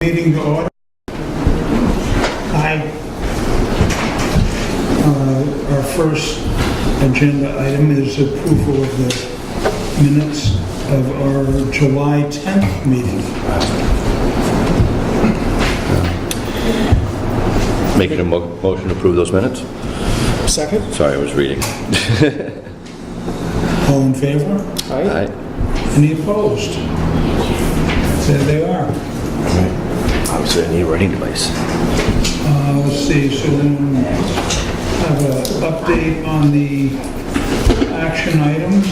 Meeting to order. Our first agenda item is approval of the minutes of our July 10th meeting. Making a motion to approve those minutes? Second? Sorry, I was reading. All in favor? Aye. Any opposed? There they are. Obviously, I need a writing device. Let's see, so then have an update on the action items.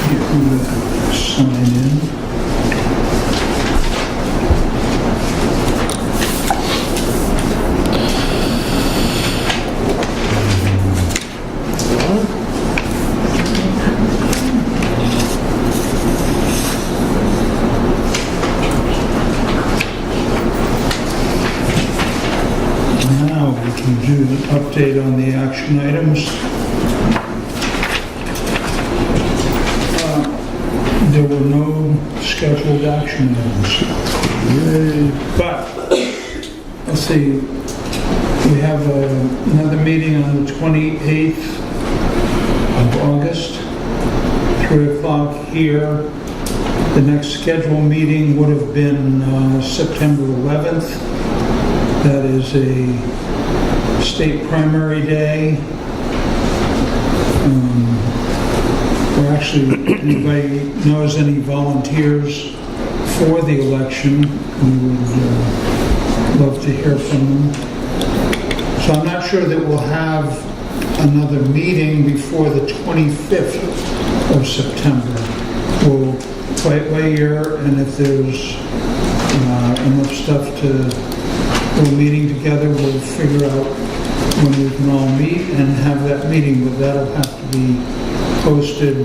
Get who to sign in. Now we can do an update on the action items. There were no scheduled action items. But, let's see, we have another meeting on the 28th of August, 3 o'clock here. The next scheduled meeting would have been September 11th. That is a state primary day. Or actually, anybody knows any volunteers for the election, we would love to hear from them. So I'm not sure that we'll have another meeting before the 25th of September. We'll play it by ear, and if there's enough stuff to go meeting together, we'll figure out when we can all meet and have that meeting, but that'll have to be posted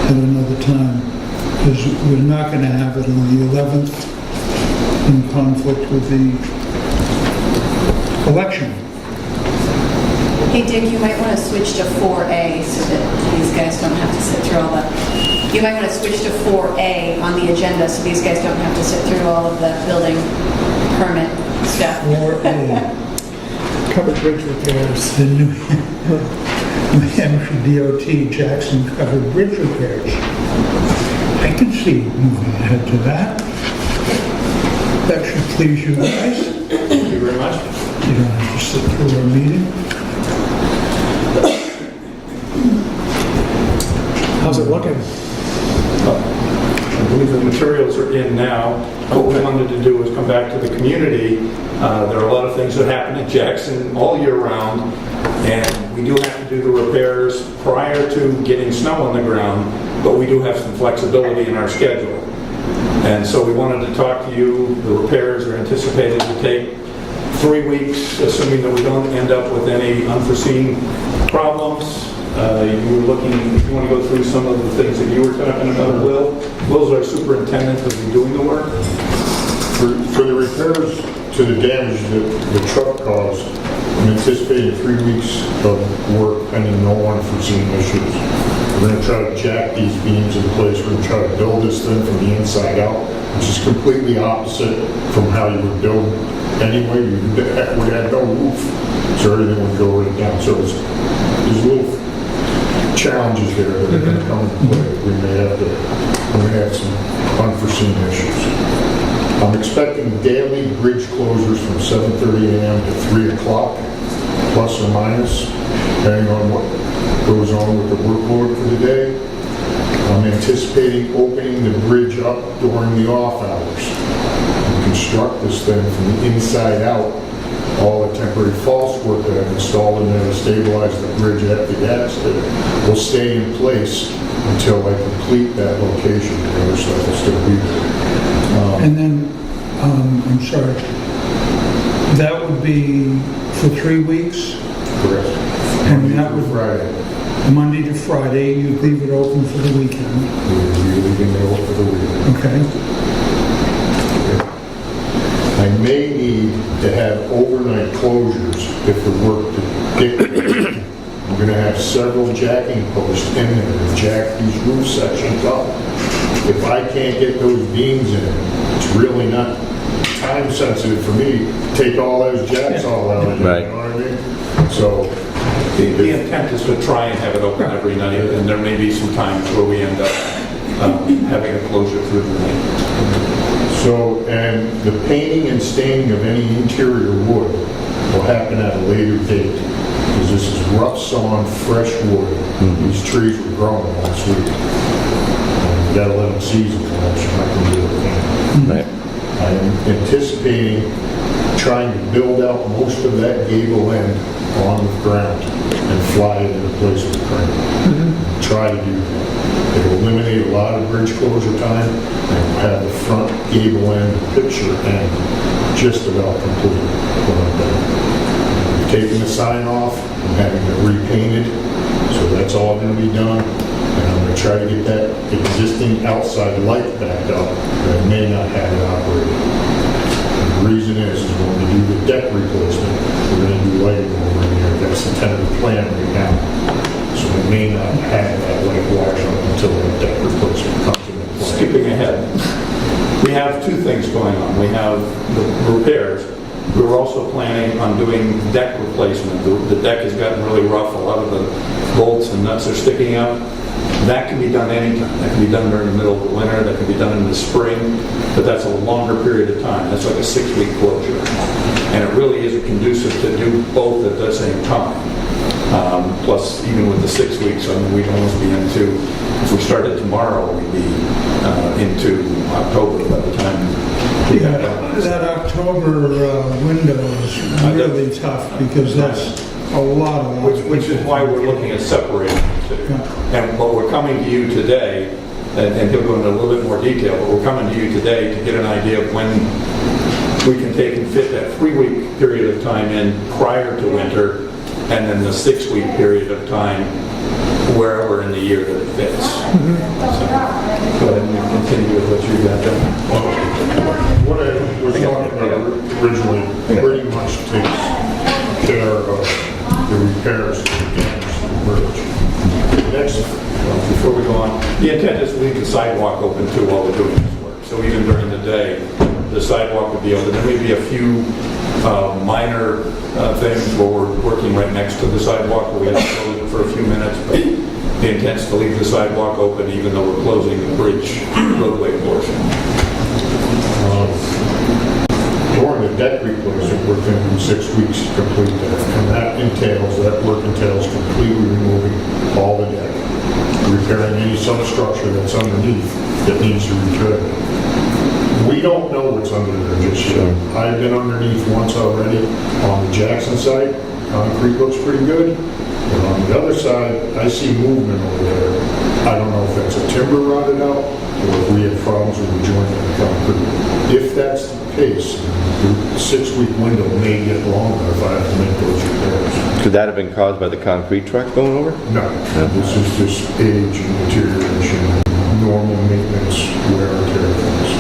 at another time, because we're not going to have it on the 11th in conflict with the election. Hey Dick, you might want to switch to 4A so that these guys don't have to sit through all the... You might want to switch to 4A on the agenda so these guys don't have to sit through all of the building permit stuff. 4A, Covered bridge repairs. the New Hampshire DOT Jackson covered bridge repairs. I can see moving ahead to that. That should please you guys. Thank you very much. You don't have to sit through our meeting. How's it looking? I believe the materials are in now. What we wanted to do was come back to the community. There are a lot of things that happen in Jackson all year round, and we do have to do the repairs prior to getting snow on the ground, but we do have some flexibility in our schedule. And so we wanted to talk to you. The repairs are anticipated to take 3 weeks, assuming that we don't end up with any unforeseen problems. You were looking, if you want to go through some of the things that you were talking about, Will. Will's our superintendent who'll be doing the work. For the repairs to the damage that the truck caused, I'm anticipating 3 weeks of work pending no unforeseen issues. We're going to try to jack these beams in place. We're going to try to build this thing from the inside out, which is completely opposite from how you would build anyway. We had no roof, so everything would go right down. So there's little challenges there that are going to come into play. We may have some unforeseen issues. I'm expecting daily bridge closures from 7:30 a.m. to 3 o'clock, plus or minus, depending on what goes on with the workload for the day. I'm anticipating opening the bridge up during the off hours and construct this thing from the inside out. All the temporary false work that I've installed in there to stabilize the bridge at the exit will stay in place until I complete that location. The other stuff will still be there. And then, I'm sorry, that would be for 3 weeks? Correct. And that would, Friday. Monday to Friday, you'd leave it open for the weekend? We're leaving it open for the weekend. Okay. I may need to have overnight closures if the work dictates We're gonna have several jacking posts in there to jack these roof sections up. If I can't get those beams in, it's really not time sensitive for me to take all those jacks all out of there, Right. you know what I mean? So, The intent is to try and have it open every night, and there may be some times where we end up having a closure through the night. So, and the painting and staining of any interior wood will happen at a later date, because this is rough sawn, fresh wood. These trees were growing last week. And you gotta let them season, or else you're not gonna do it. Right. I'm anticipating trying to build out most of that gable end on the ground and fly it into place with a crane. Try to do that. It'll eliminate a lot of bridge closure time, and we'll have the front gable end, picture end, just about complete when I'm done. Taking the sign off, I'm having it repainted, so that's all gonna be done. And I'm gonna try to get that existing outside light back up, but I may not have it operating. And the reason is when we do the deck replacement, we're gonna do lighting over in here. That's the tentative plan right now. So we may not have that light wire until that deck replacement comes into play. Skipping ahead, we have two things going on. We have the repairs. We were also planning on doing deck replacement. The deck has gotten really rough. A lot of the bolts and nuts are sticking out. That can be done anytime. That can be done during the middle of the winter. That can be done in the spring. But that's a longer period of time. That's like a 6-week closure. And it really isn't conducive to do both at the same time. Plus, even with the 6 weeks, I mean, we'd almost be into, if we started tomorrow, we'd be into October by the time we Yeah, got done. that October window is really tough because that's a lot of... Which is why we're looking at separating the two. And but we're coming to you today, and he'll go into a little bit more detail, but we're coming to you today to get an idea of when we can take and fit that 3-week period of time in prior to winter, and then the 6-week period of time wherever in the year that it fits. So, go ahead and continue with what you got done. What I was talking about originally pretty much takes care of the repairs to the damage to the bridge. Next, Before we go on, the intent is to leave the sidewalk open too while we're doing this work. So even during the day, the sidewalk would be open. There may be a few minor things where we're working right next to the sidewalk where we have to close it for a few minutes, but the intent is to leave the sidewalk open even though we're closing the bridge roadway portion. during the deck replacement, we're going to do 6 weeks to complete that. And that work entails completely removing all the deck, repairing any substructure that's underneath that needs to be repaired. We don't know what's under there just yet. I've been underneath once already on the Jackson side. Concrete looks pretty good. But on the other side, I see movement over there. I don't know if that's a timber rotted out or if we have problems with the joint of the concrete. If that's the case, the 6-week window may get longer if I have to make those repairs. Could that have been caused by the concrete truck going over? No, this is just age and deterioration, normal maintenance, wear and tear things.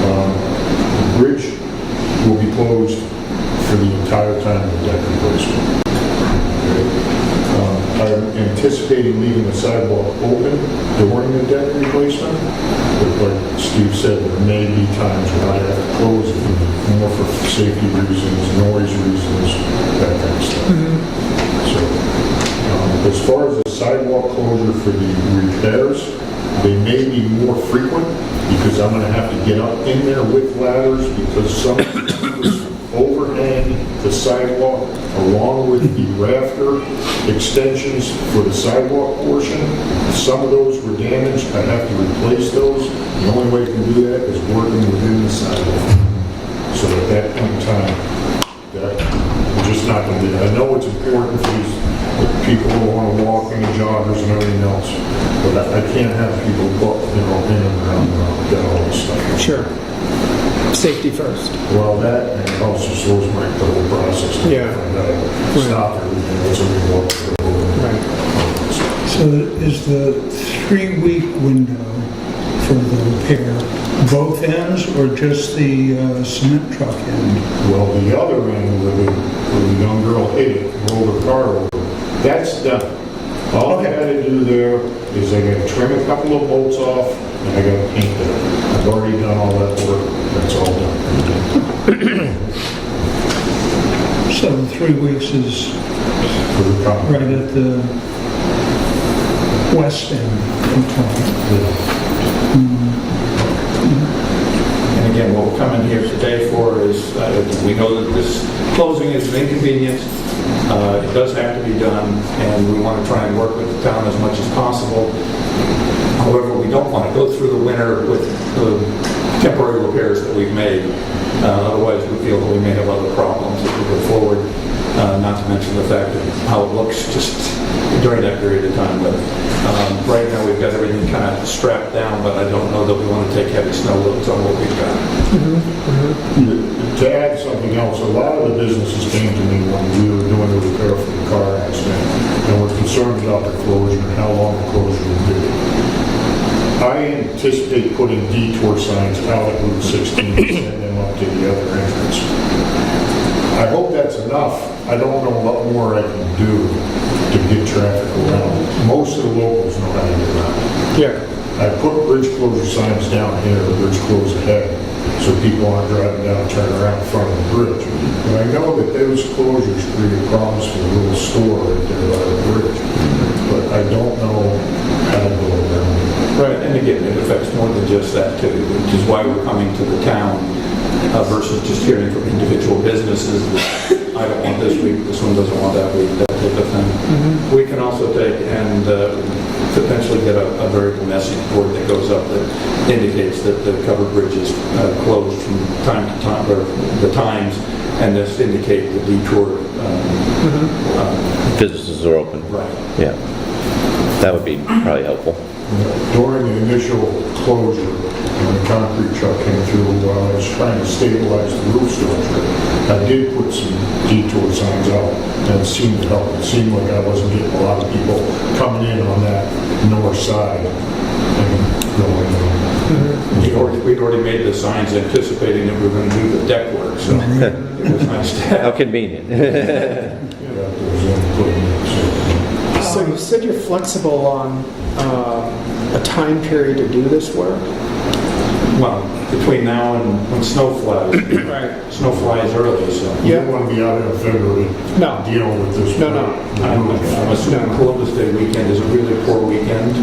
The bridge will be closed for the entire time of the deck replacement. Okay. I'm anticipating leaving the sidewalk open during the deck replacement, but like Steve said, there may be times when I have to close it more for safety reasons, noise reasons, that kind of stuff. So, as far as the sidewalk closure for the repairs, they may be more frequent because I'm going to have to get up in there with ladders because some of the overhang the sidewalk along with the rafter extensions for the sidewalk portion. Some of those were damaged. I have to replace those. The only way I can do that is working within the sidewalk. So at that point in time, I'm just not going to do that. I know it's important for these people who want to walk and joggers and everything else, but I can't have people go, in and around, get all this stuff. Sure. Safety first. Well, that and also slows the whole process. Yeah. Stop everything, let somebody walk through. Right. So is the 3-week window for the repair both ends or just the cement truck end? Well, the other end where the young girl hit it, rolled her car over, That's done. All I gotta do there is I gotta trim a couple of bolts off and I gotta paint it. I've already done all that work. That's all done. So 3 weeks is For the company. right at the west end of town. And again, what we're coming here today for is, we know that this closing is an inconvenience. It does have to be done, and we want to try and work with the town as much as possible. However, we don't want to go through the winter with the temporary repairs that we've made. Otherwise, we feel that we may have other problems as we go forward, not to mention the fact of how it looks just during that period of time. But right now, we've got everything kind of strapped down, but I don't know that we want to take heavy snow loads on what we've got. To add something else, a lot of the businesses came to me when we were doing the repair for the car accident and were concerned about the closure and how long the closure would be. I anticipate putting detour signs out at Route 16 and send them up to the other entrance. I hope that's enough. I don't know what more I can do to get traffic around. Most of the locals know how to get around. Yeah. I put bridge closure signs down here, bridge close ahead, so people aren't driving down and turning around in front of the bridge. And I know that those closures create problems for the little store right there by the bridge, but I don't know how to go around it. Right, and again, it affects more than just that too, which is why we're coming to the town versus just hearing from individual businesses that I don't want this week, this one doesn't want that week, that type of thing. We can also take and potentially get a variable message board that goes up that indicates that the covered bridge is closed from time to time, or the times, and this indicate the detour. Businesses are open. Right. Yeah. That would be probably helpful. During the initial closure, when the concrete truck came through, while I was trying to stabilize the roof structure, I did put some detour signs out, and it seemed to help. It seemed like I wasn't getting a lot of people coming in on that north side and going in. We'd already made the signs anticipating that we were going to do the deck work, so it was nice to How have. convenient. So you said you're flexible on a time period to do this work? Well, between now and when snow flies. Right. Snow flies early, so. You don't want to be out in February No. dealing with this. No, no. I'm assuming Columbus Day weekend is a really poor weekend.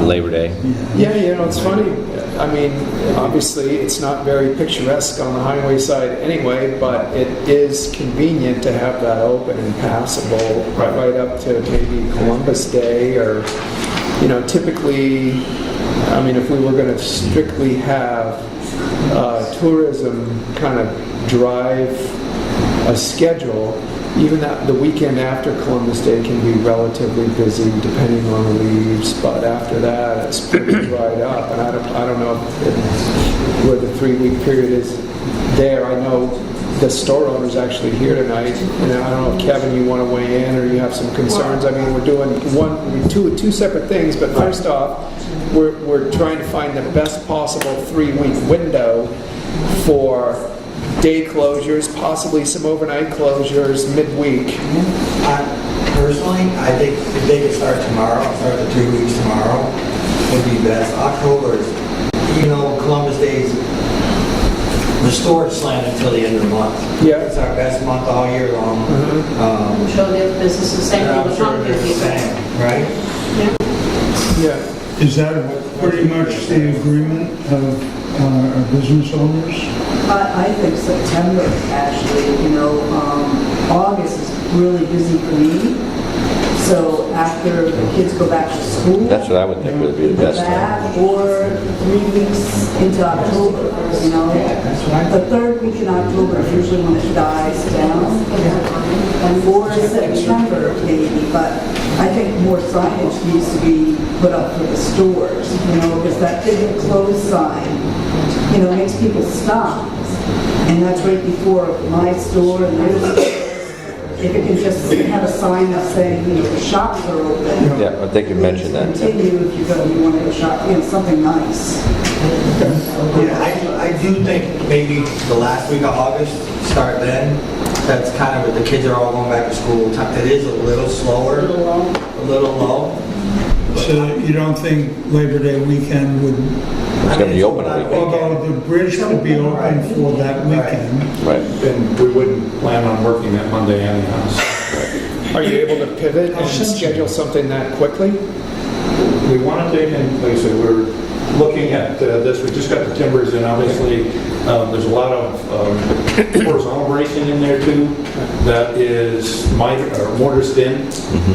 Labor Day. Yeah, it's funny. I mean, obviously, it's not very picturesque on the highway side anyway, but it is convenient to have that open and passable right up to maybe Columbus Day or, typically, I mean, if we were going to strictly have tourism kind of drive a schedule, even the weekend after Columbus Day can be relatively busy depending on the leaves, but after that it's pretty dried up. And I don't know where the 3-week period is there. I know the store owner's actually here tonight, and I don't know if Kevin, you want to weigh in or you have some concerns. I mean, we're doing two separate things, but first off, we're trying to find the best possible 3-week window for day closures, possibly some overnight closures midweek. Personally, I think if they could start tomorrow, start the 3 weeks tomorrow, would be best. October is, Columbus Day is the store slammed until the end of the month. Yeah. It's our best month all year long. I'm sure the other businesses, same And thing I'm with sure pumpkin they're the people. same, right? Yeah. Is that pretty much the agreement of our business owners? I think September, actually, August is really busy for me. So after the kids go back to school. That's what I would think would be the best time. That, or 3 weeks into October, The third week in October is usually when it dies down. Or September, maybe, but I think more signage needs to be put up for the stores, because that big close sign, makes people stop. And that's right before my store and their store. If it can just have a sign that's saying, the shops are open. Yeah, I think you mentioned that. Continue if you want to go shop, something nice. Yeah, I do think maybe the last week of August, start then. That's kind of, the kids are all going back to school. It is a little slower, a little low. So you don't think Labor Day weekend would, It's gonna be open a weekend. although the bridge could be open for that weekend? Right. And we wouldn't plan on working that Monday anyhow. Are you able to pivot and schedule something that quickly? We want to take in, like I said, we're looking at this, we just got the timbers in, obviously, there's a lot of horizontal bracing in there too, that is mortise thin,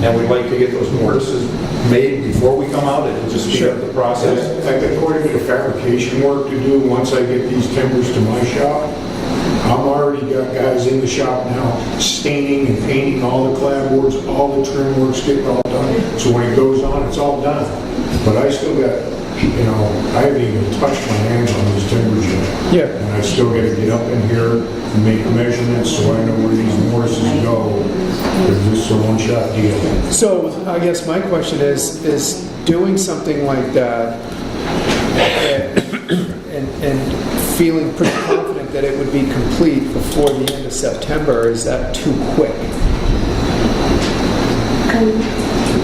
and we'd like to get those mortises made before we come out, it'll just speed up the process. In fact, according to the fabrication work to do, once I get these timbers to my shop, I'm already got guys in the shop now staining and painting all the clapboards, all the trim work's getting all done. So when it goes on, it's all done. But I still got, I haven't even touched my hands on these timbers yet. Yeah. And I still gotta get up in here and make measurements so I know where these mortises go. Because this is a one-shot deal. So I guess my question is doing something like that and feeling pretty confident that it would be complete before the end of September, is that too quick?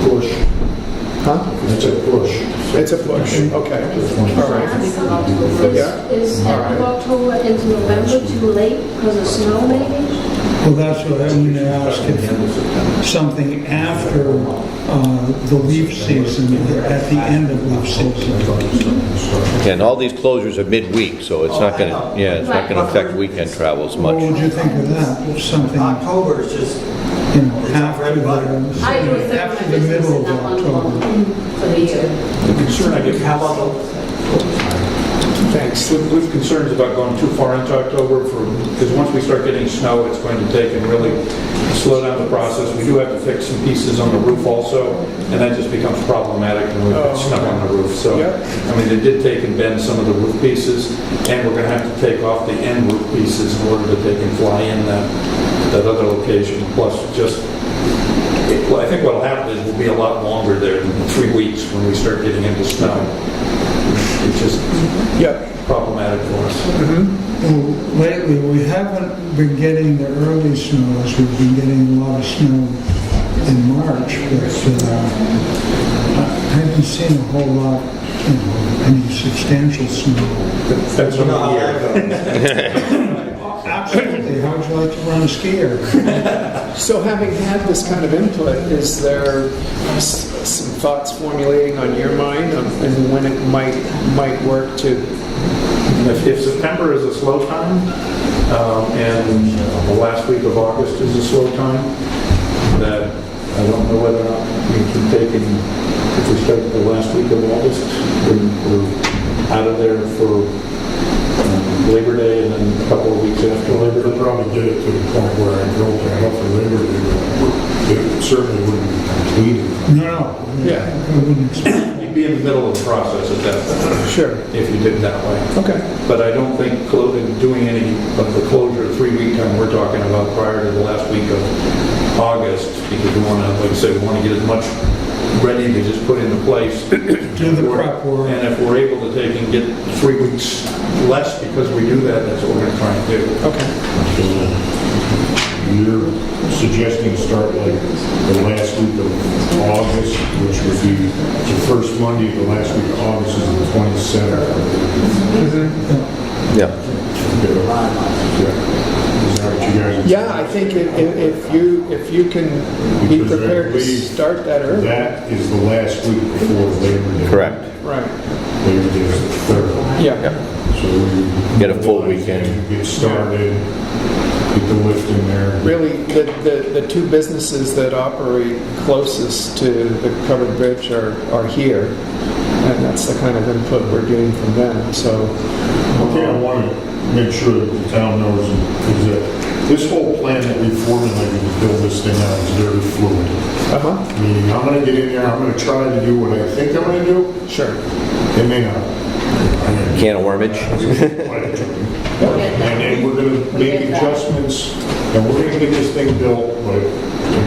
Push. Huh? It's a push. It's a push, okay. All right. Yeah. Is end of October into November too late because of snow maybe? Well, that's what I'm going to ask, if something after the leaf season, at the end of leaf season. And all these closures are midweek, so it's not gonna, it's not gonna affect weekend travel as What much. would you think of that? If something, October is just, after I do a the, third of after my the business middle in of that one October. month for the year. The concern I get, how about Thanks. with concerns about going too far into October, because once we start getting snow, it's going to take and really slow down the process. We do have to fix some pieces on the roof also, and that just becomes problematic when we've got snow on the roof. So, Yeah. I mean, they did take and bend some of the roof pieces, and we're going to have to take off the end roof pieces in order that they can fly in that other location. Plus, well, I think what'll happen is we'll be a lot longer there than 3 weeks when we start getting into snow. It's just problematic for us. Well, lately, we haven't been getting the early snows. We've been getting a lot of snow in March, but I haven't seen a whole lot, any substantial snow. That's you know how year. that goes? Absolutely. How would you like to run a skier? So having had this kind of input, is there some thoughts formulating on your mind on and when it might work to? If September is a slow time, and the last week of August is a slow time, that I don't know whether or not we can take and, if we start the last week of August, we're out of there for Labor Day and then a couple of weeks after Labor Day. They'll probably get it to the point where I built that up for Labor Day, but it certainly wouldn't be completed. No. Yeah. I wouldn't expect. You'd be in the middle of the process at that point. Sure. If you did it that way. Okay. But I don't think doing any of the closure 3-week time we're talking about prior to the last week of August, because we want to, like I said, we want to get as much ready to just put into place. Do the prep work. And if we're able to take and get 3 weeks less because we do that, that's what we're going to try and do. Okay. You're suggesting start like the last week of August, which would be the first Monday of the last week of August is the 27th. Yeah. Is that what you guys? Yeah, I think if you can be Because I prepared to believe start that early. That is the last week before Labor Day. Correct. Right. Labor Day is the 3rd. Yeah. So we Get a full weekend. Get started, get the lift in there. Really, the two businesses that operate closest to the covered bridge are here, and that's the kind of input we're getting from them. So, Okay, I want to make sure that the town knows is that this whole plan that we formulated to build this thing out is very fluid. Meaning, I'm going to get in there, I'm going to try to do what I think I'm going to do. Sure. It may not. Can of wormage. And then we're going to make adjustments, and we're going to get this thing built, but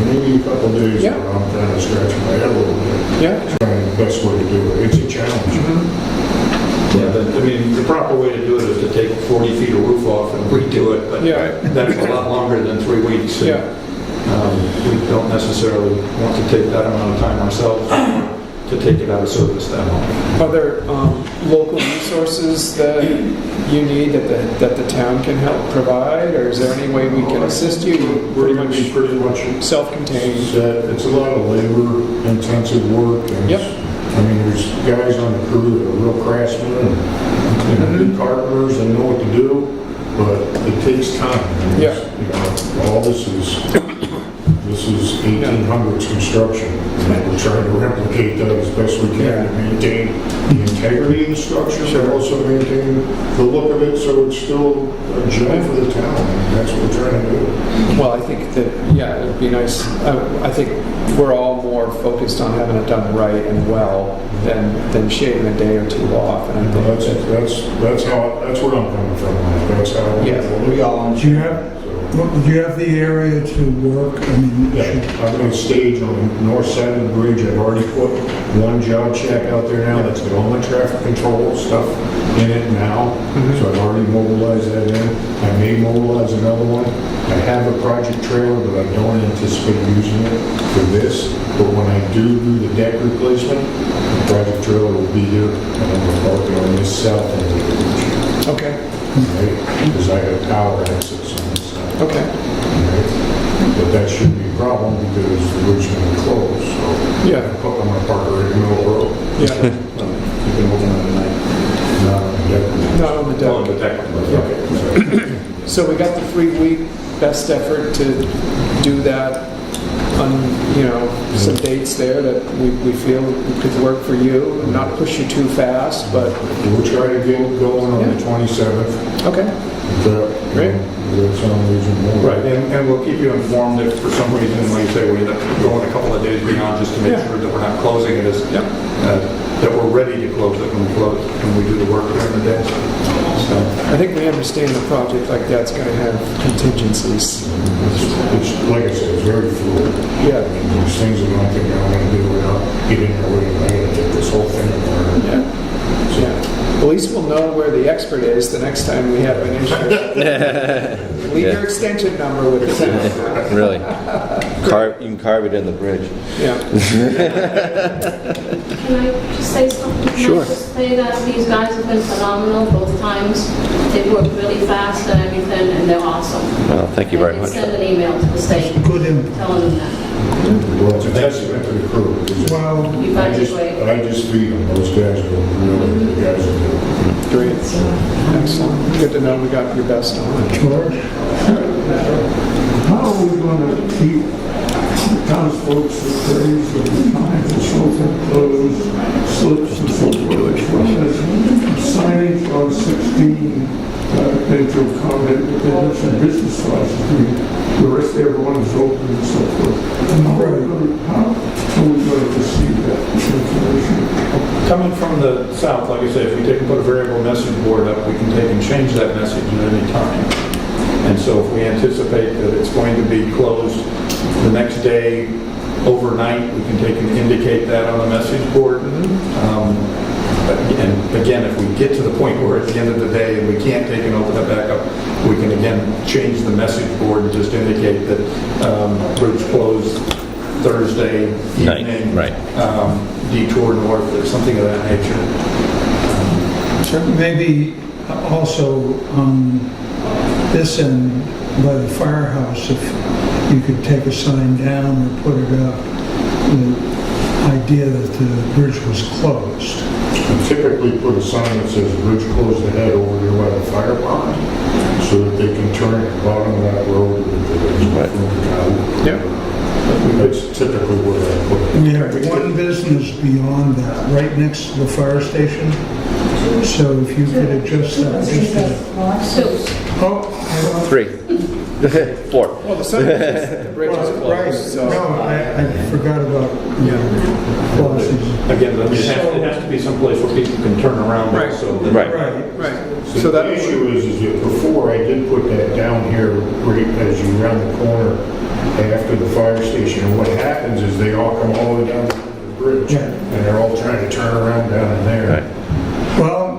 maybe a couple of days, Yeah. where I'm trying to scratch my head a little bit. Yeah. Trying the best way to do it. It's a challenge. Yeah, but, I mean, the proper way to do it is to take 40 feet of roof off and redo it, but Yeah. that's a lot longer than 3 weeks. Yeah. We don't necessarily want to take that amount of time ourselves to take it out of service that long. Are there local resources that you need that the town can help provide, or is there any way we can assist you? You're We're pretty going to be much pretty much, self-contained. it's a lot of labor-intensive work. And Yep. I mean, there's guys on the crew that are real craftsmen and good carpenters and know what to do, but it takes time. And Yeah. You know, all this is 1800s construction. And we're trying to replicate that as best we can to maintain the integrity of the structure, but also maintain the look of it so it's still a gem for the town. And that's what we're trying to do. Well, I think that, yeah, it'd be nice. I think we're all more focused on having it done right and well than shaving a day or two off. And I think That's where I'm coming from. That's how. Yeah. We all Do you have the area to work? I mean, Yeah, I'm going to stage on the north side of the bridge. I've already put one job shack out there now that's got all my traffic control stuff in it now. So I've already mobilized that in. I may mobilize another one. I have a project trailer, but I don't anticipate using it for this. But when I do the deck replacement, the project trailer will be here, and I'm going to park it on this south end of the bridge. okay, Right? Because I have power access on this side. okay, Right? But that shouldn't be a problem because the bridge is going to close, so. Yeah. I'm going to park it right in the middle of the road. yeah. You can open it at night. Not on the deck. Not on the deck. On the deck. Okay. So we got the 3-week best effort to do that on, some dates there that we feel could work for you, and not push you too fast, but, We'll try to get going on the 27th. okay. Great. That's some reason more. Right, and we'll keep you informed if for some reason, like you say, we end up going a couple of days beyond just to make Yeah. sure that we're not closing it as, Yep. that we're ready to close it when we do the work during the day. So, I think we understand a project like that's going to have contingencies. It's, like I said, it's very fluid. Yeah. There's things that I don't think I'm going to do without getting away and I'm going to take this whole thing apart. Yeah. Yeah. At least we'll know where the expert is the next time we have an issue. Leave your extension number with the town. Really. You can carve it in the bridge. Yeah. Can I just say something? Can Sure. I just say that these guys have been phenomenal both times. They've worked really fast and everything, and they're awesome. Well, thank you very I much. did send an email to the state good input. telling them that. Well, it's a testament to the crew. Well, You I guys just, are great. I just feed them. Those guys are really good guys. Are good. Great. Excellent. Good to know we got your best on it. George? How are we going to keep townsfolk appraised of the times the shelter closed, slips and so forth? Signage on 16, into comment, but they have some business licenses. The rest of everyone is open and so forth. How are we going to receive that information? coming from the south, like I say, if we take and put a variable message board up, we can take and change that message at any time. And so if we anticipate that it's going to be closed the next day, overnight, we can take and indicate that on the message board. And again, if we get to the point where at the end of the day and we can't take and open it back up, we can again change the message board and just indicate that bridge closed Thursday Night, evening. right. Detour north or something of that nature. Maybe also on this end by the firehouse, if you could take a sign down or put it up, the idea that the bridge was closed. We typically put a sign that says bridge closed ahead over there by the fire pond, so that they can turn at the bottom of that road. Yeah. That's typically what I put. We have one business beyond that, right next to the fire station. So if you could adjust that just a... Suits. Oh, 3. 4. Well, the sun is, the bridge is right, closed, so. no, I forgot about, policies. Again, it has to be someplace where people can turn around Right. also. Right. Right. So that the issue is that before I did put that down here, right as you round the corner after the fire station, and what happens is they all come all the way down to the bridge, Yeah. and they're all trying to turn around down in there. Right. Well,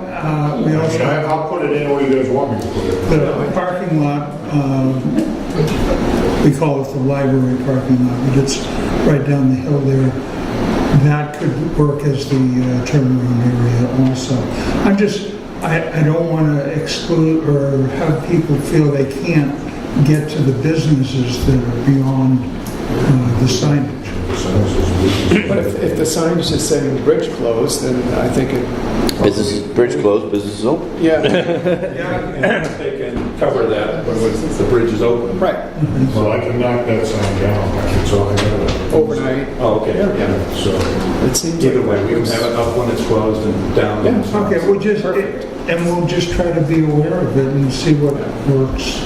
you want me to put it. The parking lot, we call it the library parking lot, but it's right down the hill there. That could work as the turnaround area also. I don't want to exclude or have people feel they can't get to the businesses that are beyond the signage. But if the signage is saying bridge closed, then I think it, Business, bridge closed, business is open. yeah, Yeah, they can cover that when the bridge is open. right, Well, I can knock that sign down, that's all I got. overnight. Oh, okay, yeah. So, It seems Either like way, we can have it up when it's closed and down. when it's not. Okay, we'll just try to be aware of it and see what works.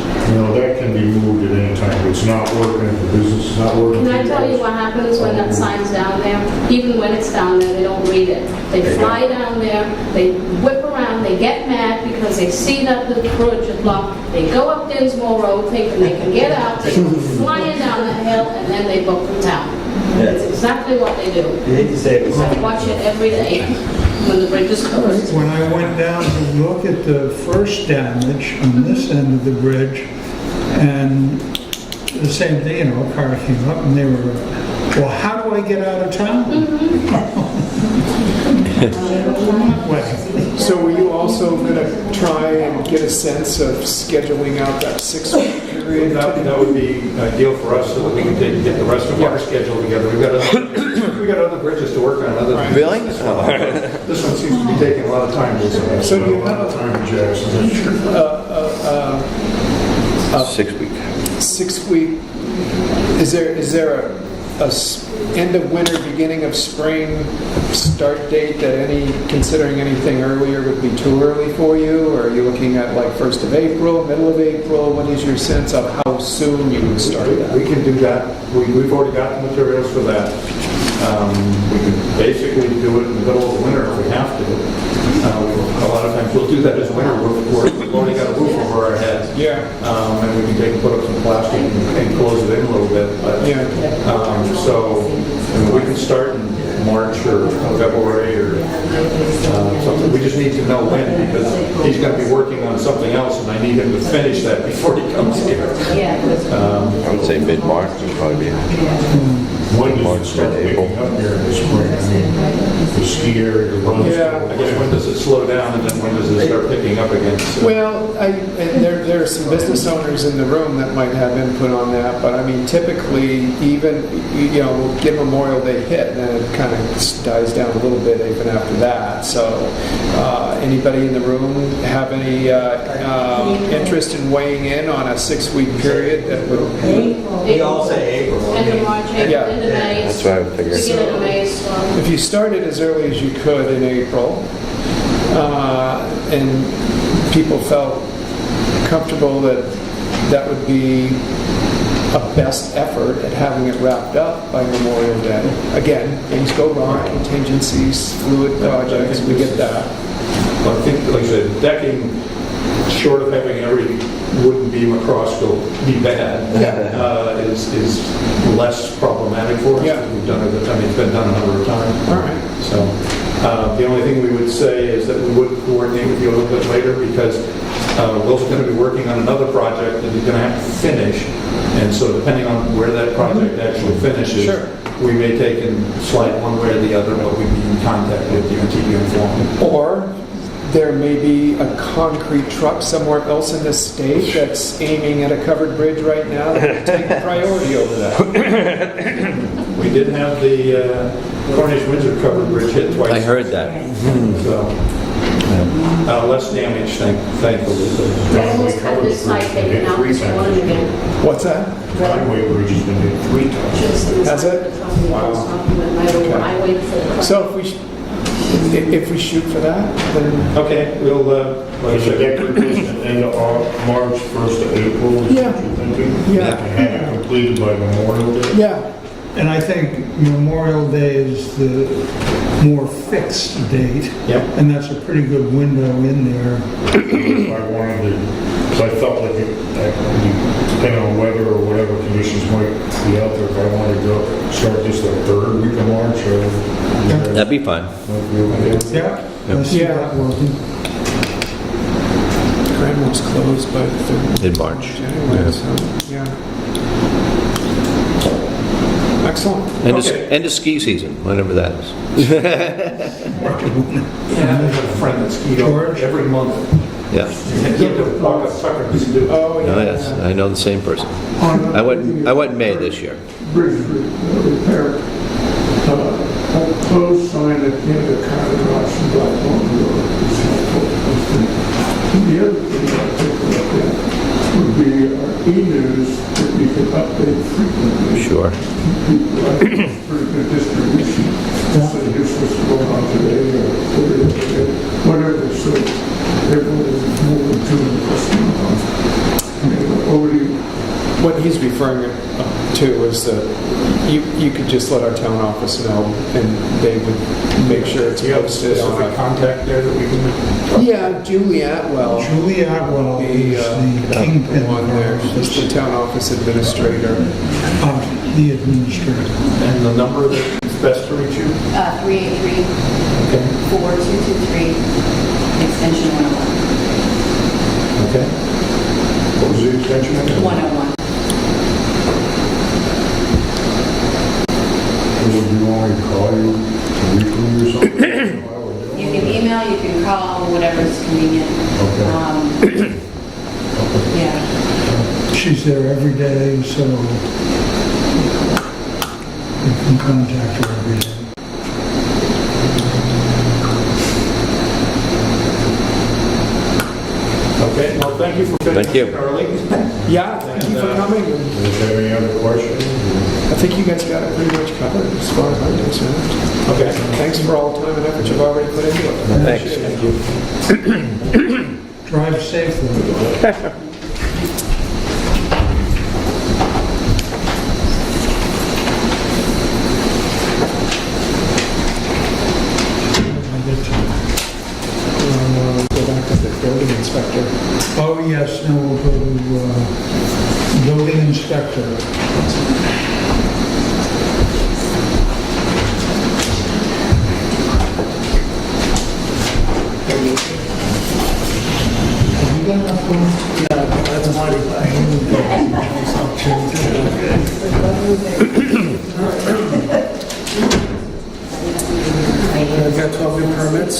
that can be moved at any time. If it's not working, if the business is not working. Can I tell you what happens when that sign's down there? Even when it's down there, they don't read it. They fly down there, they whip around, they get mad because they see that the bridge is blocked. They go up Dinsmore Road thinking they can get out, they go flying down the hill, and then they book the town. That's exactly what they do. You hate to say it, I watch it every day when the bridge is closed. When I went down to look at the first damage on this end of the bridge, and the same thing, a car came up and they were, well, how do I get out of town? Well, So were you also going to try and get a sense of scheduling out that 6-week period? That would be ideal for us so that we can get the rest of our schedule together. We got other bridges to work on other. Really? This one seems to be taking a lot of time. So do you A lot have of time in Jackson. 6 week. 6-week, is there a end of winter, beginning of spring start date that considering anything earlier would be too early for you? Or are you looking at like 1st of April, middle of April? What is your sense of how soon you would start that? We can do that. We've already got the materials for that. We can basically do it in the middle of the winter if we have to. A lot of times we'll do that as winter work. We've already got a roof over our heads. Yeah. And we can take and put up some plastic and close it in a little bit. But, Yeah. so we can start in March or February or something. We just need to know when because he's going to be working on something else and I need him to finish that before he comes here. I would say mid-March would probably be. When does it start Mid-April. picking up here in the spring? I mean, the ski area runs. Yeah. I guess when does it slow down and then when does it start picking up again? So- Well, and there are some business owners in the room that might have input on that, but I mean, typically, even, we'll get Memorial Day hit, and then it kind of dies down a little bit even after that. So, anybody in the room have any interest in weighing in on a 6-week period that would... We all say April. I End of mean, March, April, Yeah. end of May. That's what I would figure. Beginning of May is slow. If you started as early as you could in April, and people felt comfortable that that would be a best effort at having it wrapped up by Memorial Day. Again, things go wrong, contingencies, fluid projects, we get that. Well, I think, like I said, decking, short of having every wooden beam across go be bad, is less problematic for us. Yeah. We've done it, it's been done a number of times. All right. So, the only thing we would say is that we would coordinate with you a little bit later because Will's going to be working on another project that he's going to have to finish. And so depending on where that project actually finishes, Sure. we may take and slide one way or the other, but we'd be in contact with you and keep you informed. Or there may be a concrete truck somewhere else in the state that's aiming at a covered bridge right now that would take priority over that. We did have the Cornish-Windsor covered bridge hit twice. I heard that. So, less damage, thankfully. They almost had this site taken out this morning again. What's that? Highway bridge has been hit 3 times. Should've seen this Has it? something that was talking about, I waited for the. So if we shoot for that, then Okay, we'll, like I Is the said, deck replacement end of March, 1st of April? Is Yeah. what you're thinking? Yeah. And have it completed by Memorial Day? yeah. And I think Memorial Day is the more fixed date. Yep. And that's a pretty good window in there. I wanted to, because I felt like depending on weather or whatever conditions might be out there, if I wanted to go start this the 3rd week of March or... That'd be fine. Yeah, I see Yeah. that working. Cranmore's closed by the 3rd. In March. Anyway, Yeah. so, yeah. Excellent. End of ski season, whenever that is. Yeah, I have a friend that skied over every month. Yeah. He had to walk up Tucker to do. Oh, yeah. Oh, yes, I know the same person. I went in May this year. Bridge repair, a closed sign at the end of the car garage from Blackmore Road is helpful. And the other thing I picked up there would be our e-news that we could update frequently. Sure. People like pretty good distribution. So you're supposed to go on today or whatever, so everyone is more in tune with what's going on. Over to you. What he's referring to is that you could just let our town office know, and they would make sure it's Do you have a posted on specific a... contact there that we can? Yeah, Julie Atwell. Julie Atwell The, is the kingpin one there, she's the town office administrator. the administrator. And the number that's best to reach you? 383-4223, extension 101. Okay. What was the extension? 101. Would you want me to call you weekly or something? You can email, you can call, whatever's convenient. Okay. Yeah. She's there every day, so you can contact her every day. Okay, well, thank you for Thank you. finishing early. Yeah, thank you for coming. Do you have any other questions? I think you guys got it pretty much covered as far as I'm concerned. Okay. Thanks for all the time and effort you've already put into it. Thanks. Appreciate it. Drive safely. Go back to the building inspector. Oh, yes, now we'll go to building inspector. Have you got enough room? That's I've got 12 new permits.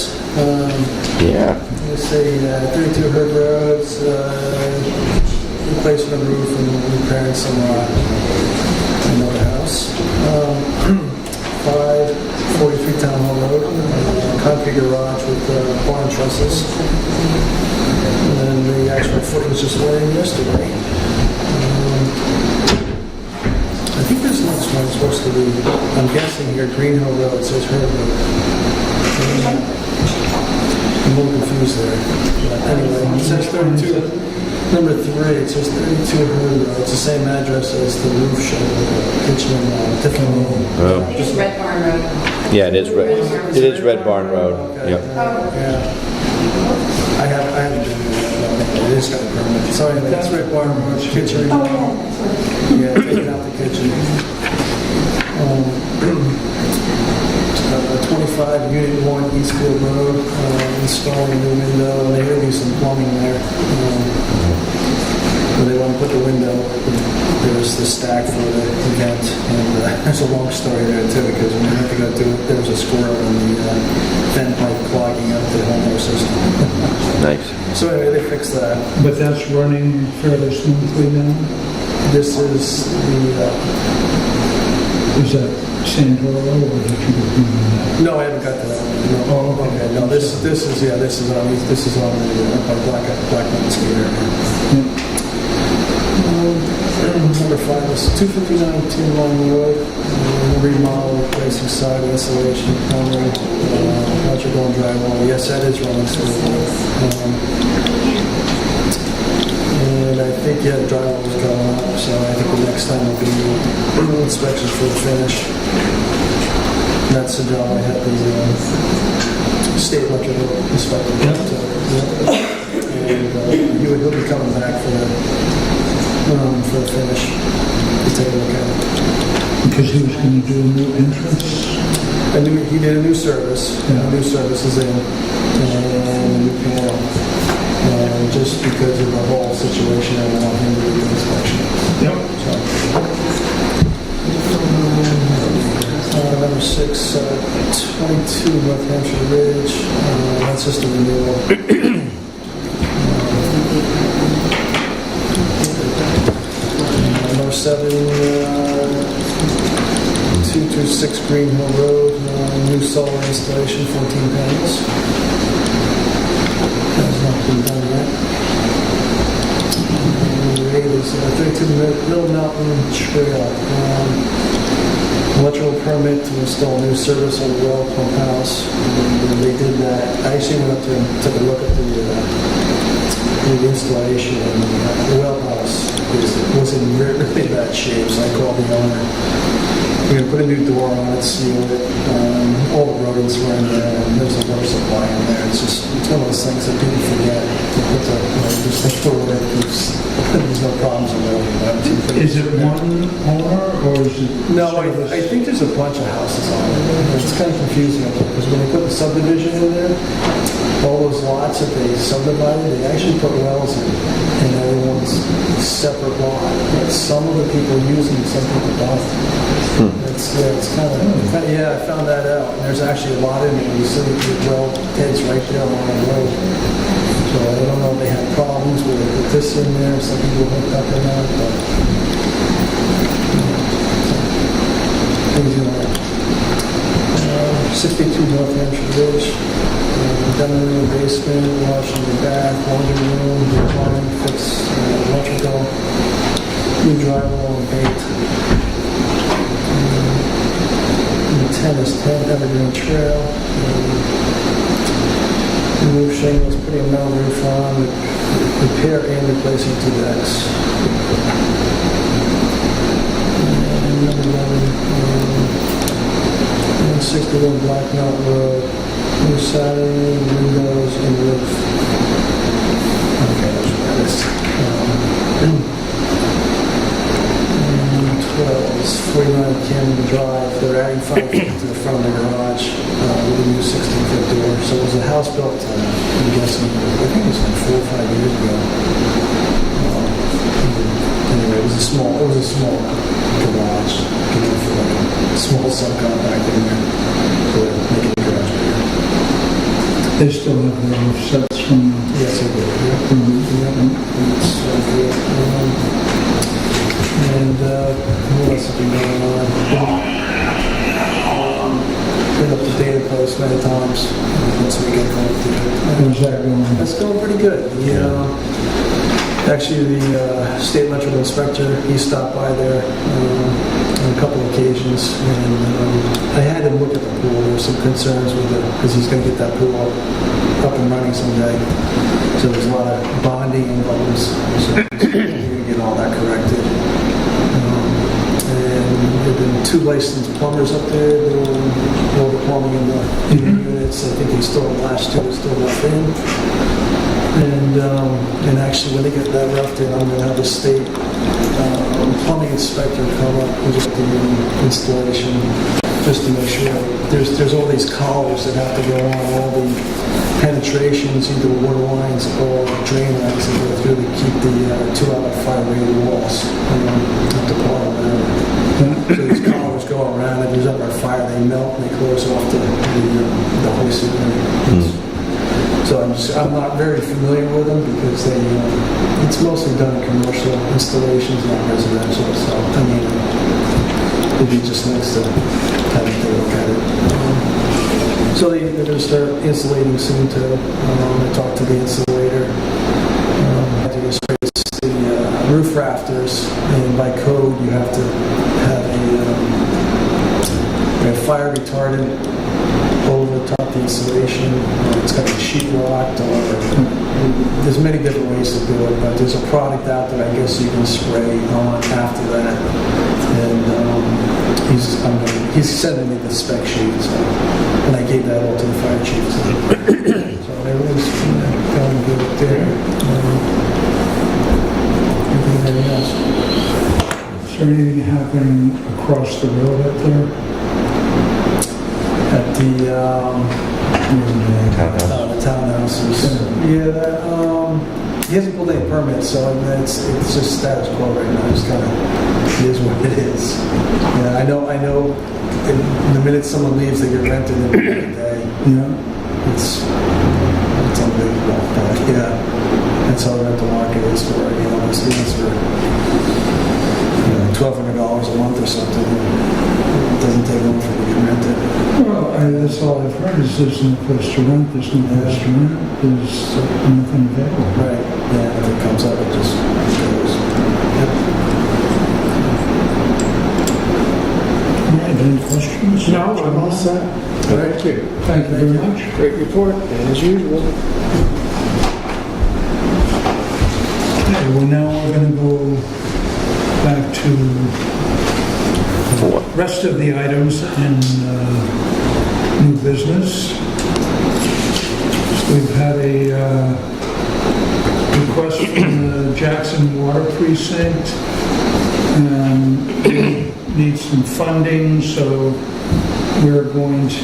Yeah. Let's say 32 Herb Roads, replacement of roof and repairing some another house. 543 Town Hall Road, concrete garage with barn trusses. And then the actual foot was just laying yesterday. I think this next one's supposed to be, I'm guessing here, Green Hill Road, says Herb Road. I'm a little confused there. But anyway, it says 32, number 3, it says 32 Herb Road. It's the same address as the roof shed, kitchen, different name. Oh. It's Red Barn Road. Yeah, it is Red Barn Road. Okay. Yep. Yeah. I haven't been there. It is got a permit. So anyway, that's Red Barn Road, kitchen. Yeah, taking out the kitchen. 25 Unit 1 Eastfield Road, installing a new window, and there will be some plumbing there. Where they want to put the window, there's the stack for the event, and there's a long story there too, because when we went to go do it, there was a squirrel in the vent pipe clogging up the homeowner system. Nice. So anyway, they fixed that. But that's running fairly smoothly now? This is the, Is that Sandra or did you do that? no, I haven't got to that one. No. Oh, okay. No, this is on the Black Mountain Ski Area. Number 5 is 259 T1 Road, remodel, replacing side insulation, plumbing, electrical and drywall. Yes, that is running smoothly. And I think, yeah, the drywall is going up, so I think the next time will be inspections for the finish. That's the job I had the state electrical inspector do. And he'll be coming back for the finish, to take a look at it. Because he was going to do a new entrance? He did a new service, Yeah. new services in, and a new panel. just because of the whole situation, I want him to do the inspection. Yep. Number 6, 22 North Hampshire Ridge, that's just a renewal. Number 7, 2 through 6 Green Hill Road, new solar installation, 14 panels. Has not been done yet. Number 8 is 32 Middle Mountain Trail. Electrical permit to install new service on the well pump house. And they did that. I actually went up there and took a look at the installation, and the well house was in really bad shape, so I called the owner. We're going to put a new door on it, seal it. All the rodents were in there, and there's a water supply in there. It's one of those things that people forget to put just make sure that there's no problems with it. Is it one owner or is it? No, I think there's a bunch of houses on it. It's kind of confusing because when they put the subdivision in there, all those lots that they subdivided, they actually put wells in, and everyone's separate lot. But some of the people use them, some people don't. It's kind of, I found that out. And there's actually a lot in there. You see the well heads right there along the road. So I don't know if they have problems with this in there. Some people hooked up in that, but things like that. 62 North Hampshire Ridge. Done in the basement, washing the bath, laundry room, plumbing, fix electrical, new drywall and paint. 10 is 10 Evergreen Trail. Remove shingles, putting a metal roof on, repair and replacing 2 decks. And number 11, 61 Black Mountain Road. New siding, windows, and roof. Okay, that's what that is. And 12 is 49 Camden Drive. They're adding 5 feet to the front of the garage with a new 16-foot door. So it was a house built, I'm guessing, I think it was like 4 or 5 years ago. Anyway, it was a small garage. A small subcompactor in there. So they're making the garage bigger. They still have their offsets from. Yes, I do. And what else has been going on? Been up to data post many times. Once we get going through. How's that going? That's going pretty good. Actually, the state electrical inspector, he stopped by there on a couple of occasions, and I had him look at the pool. There were some concerns with it because he's going to get that pool up and running someday. So there's a lot of bonding involved. So we're going to get all that corrected. And there have been 2 licensed plumbers up there doing all the plumbing in the units. I think they still, the last 2 are still left in. And actually, when they get that roughed in, I'm going to have the state plumbing inspector come up and just do the installation, just to make sure. There's all these collars that have to go on, all the penetrations, either water lines or drain lines that go through to keep the 2 out of 5 rated walls up to par or whatever. So these collars go around, if there's ever a fire, they melt and they close off the hoist. So I'm not very familiar with them because it's mostly done in commercial installations, not residential. So I mean, it'd be just nice to have them take a look at it. So they're going to start insulating soon too. I talked to the insulator. I had to replace the roof rafters, and by code you have to have a fire retardant over the top of the insulation. It's got to be sheetrocked, or there's many different ways to do it, but there's a product out there I guess you can spray on after that. And he's sending me the spec sheet, so, and I gave that all to the fire chief. So everything's going good up there. Anything else? Is there anything happening across the road up there? At the townhouses. Yeah, he hasn't pulled any permits, so I mean, it's just status quo right now. It's kind of, it is what it is. Yeah, I know, the minute someone leaves, they get rented in a day. Yeah. It's unbelievable. But yeah, that's how the rental market is for, those things for $1,200 a month or something. It doesn't take long for it to get rented. Well, that's all I've heard is there's no place to rent, there's no place to rent, there's nothing available. Right. Yeah, if it comes up, it just goes. Yep. All right, any questions? No, I'm all set. Thank you. Thank you very much. Great report, as usual. Okay, well, now we're going to go back to the rest of the items in new business. We've had a request from the Jackson Water Precinct, and we need some funding, so we're going to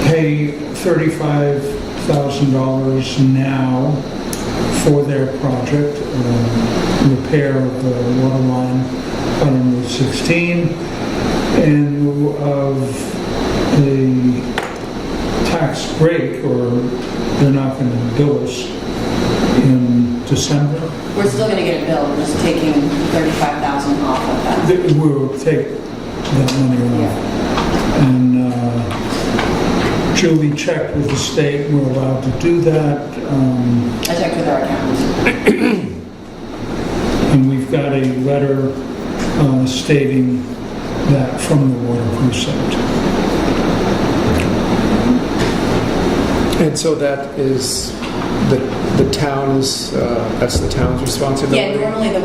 pay $35,000 now for their project, repair of the water line on Route 16, in lieu of a tax break, or they're not going to bill us in December. We're still going to get a bill, we're just taking 35,000 off of that. We'll take that money off. Yeah. And Julie checked with the state, we're allowed to do that. I checked with our accountant. And we've got a letter stating that from the water precinct. And so that is, the town is, that's the town's responsibility? Yeah, normally the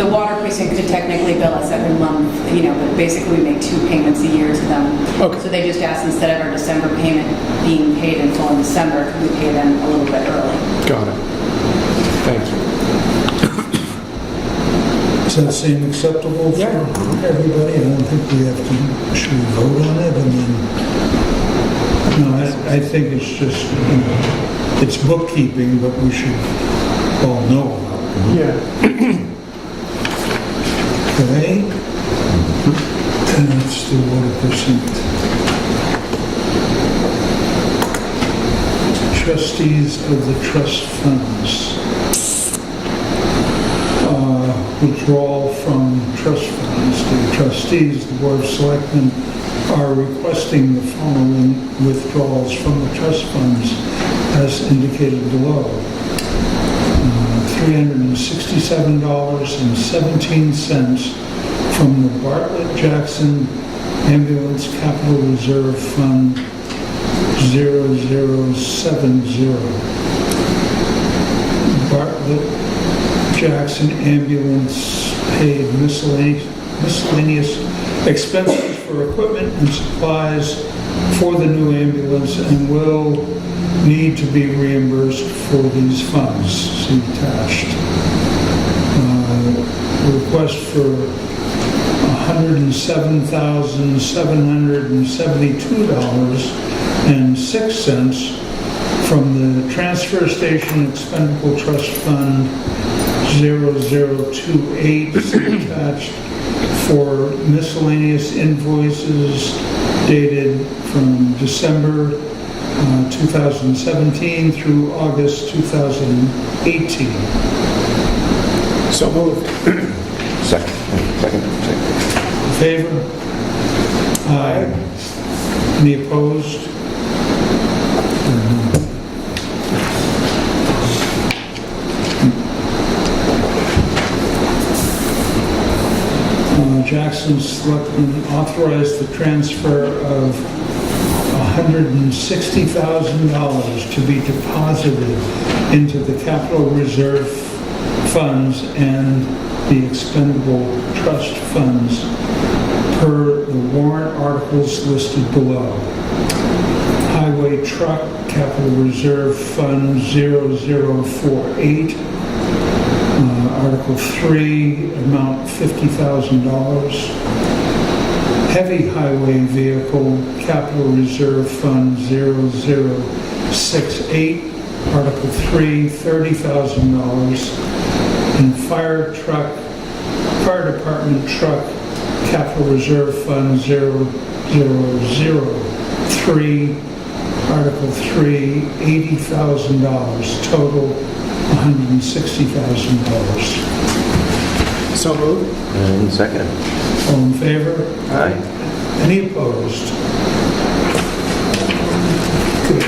water precinct could technically bill us every month, but basically we make 2 payments a year to them. Okay. So they just asked, instead of our December payment being paid in full in December, could we pay them a little bit early? Got it. Thank you. Does that seem acceptable for everybody? I don't think we have to, should we vote on it? No, I think it's just, it's bookkeeping, but we should all know about it. Yeah. Okay? And let's do water precinct. Trustees of the trust funds. Withdrawal from trust funds. The trustees, the Board of Selectmen, are requesting the following withdrawals from the trust funds as indicated below. $367.17 from the Bartlett Jackson Ambulance Capital Reserve Fund 0070. Bartlett Jackson Ambulance paid miscellaneous expenses for equipment and supplies for the new ambulance and will need to be reimbursed for these funds. See attached. Request for $107,772.06 from the Transfer Station Expendable Trust Fund 0028 attached for miscellaneous invoices dated from December 2017 through August 2018. So moved. Second. In favor? Aye. Any opposed? Jackson Selectmen authorized the transfer of $160,000 to be deposited into the capital reserve funds and the expendable trust funds per the warrant articles listed below. Highway Truck Capital Reserve Fund 0048, Article 3, amount $50,000. Heavy Highway Vehicle Capital Reserve Fund 0069, 6.8, Article 3, $30,000. And fire department truck, capital reserve fund 0003, Article 3, $80,000, total $160,000. So moved. And second. All in favor? Aye. Any opposed? Good.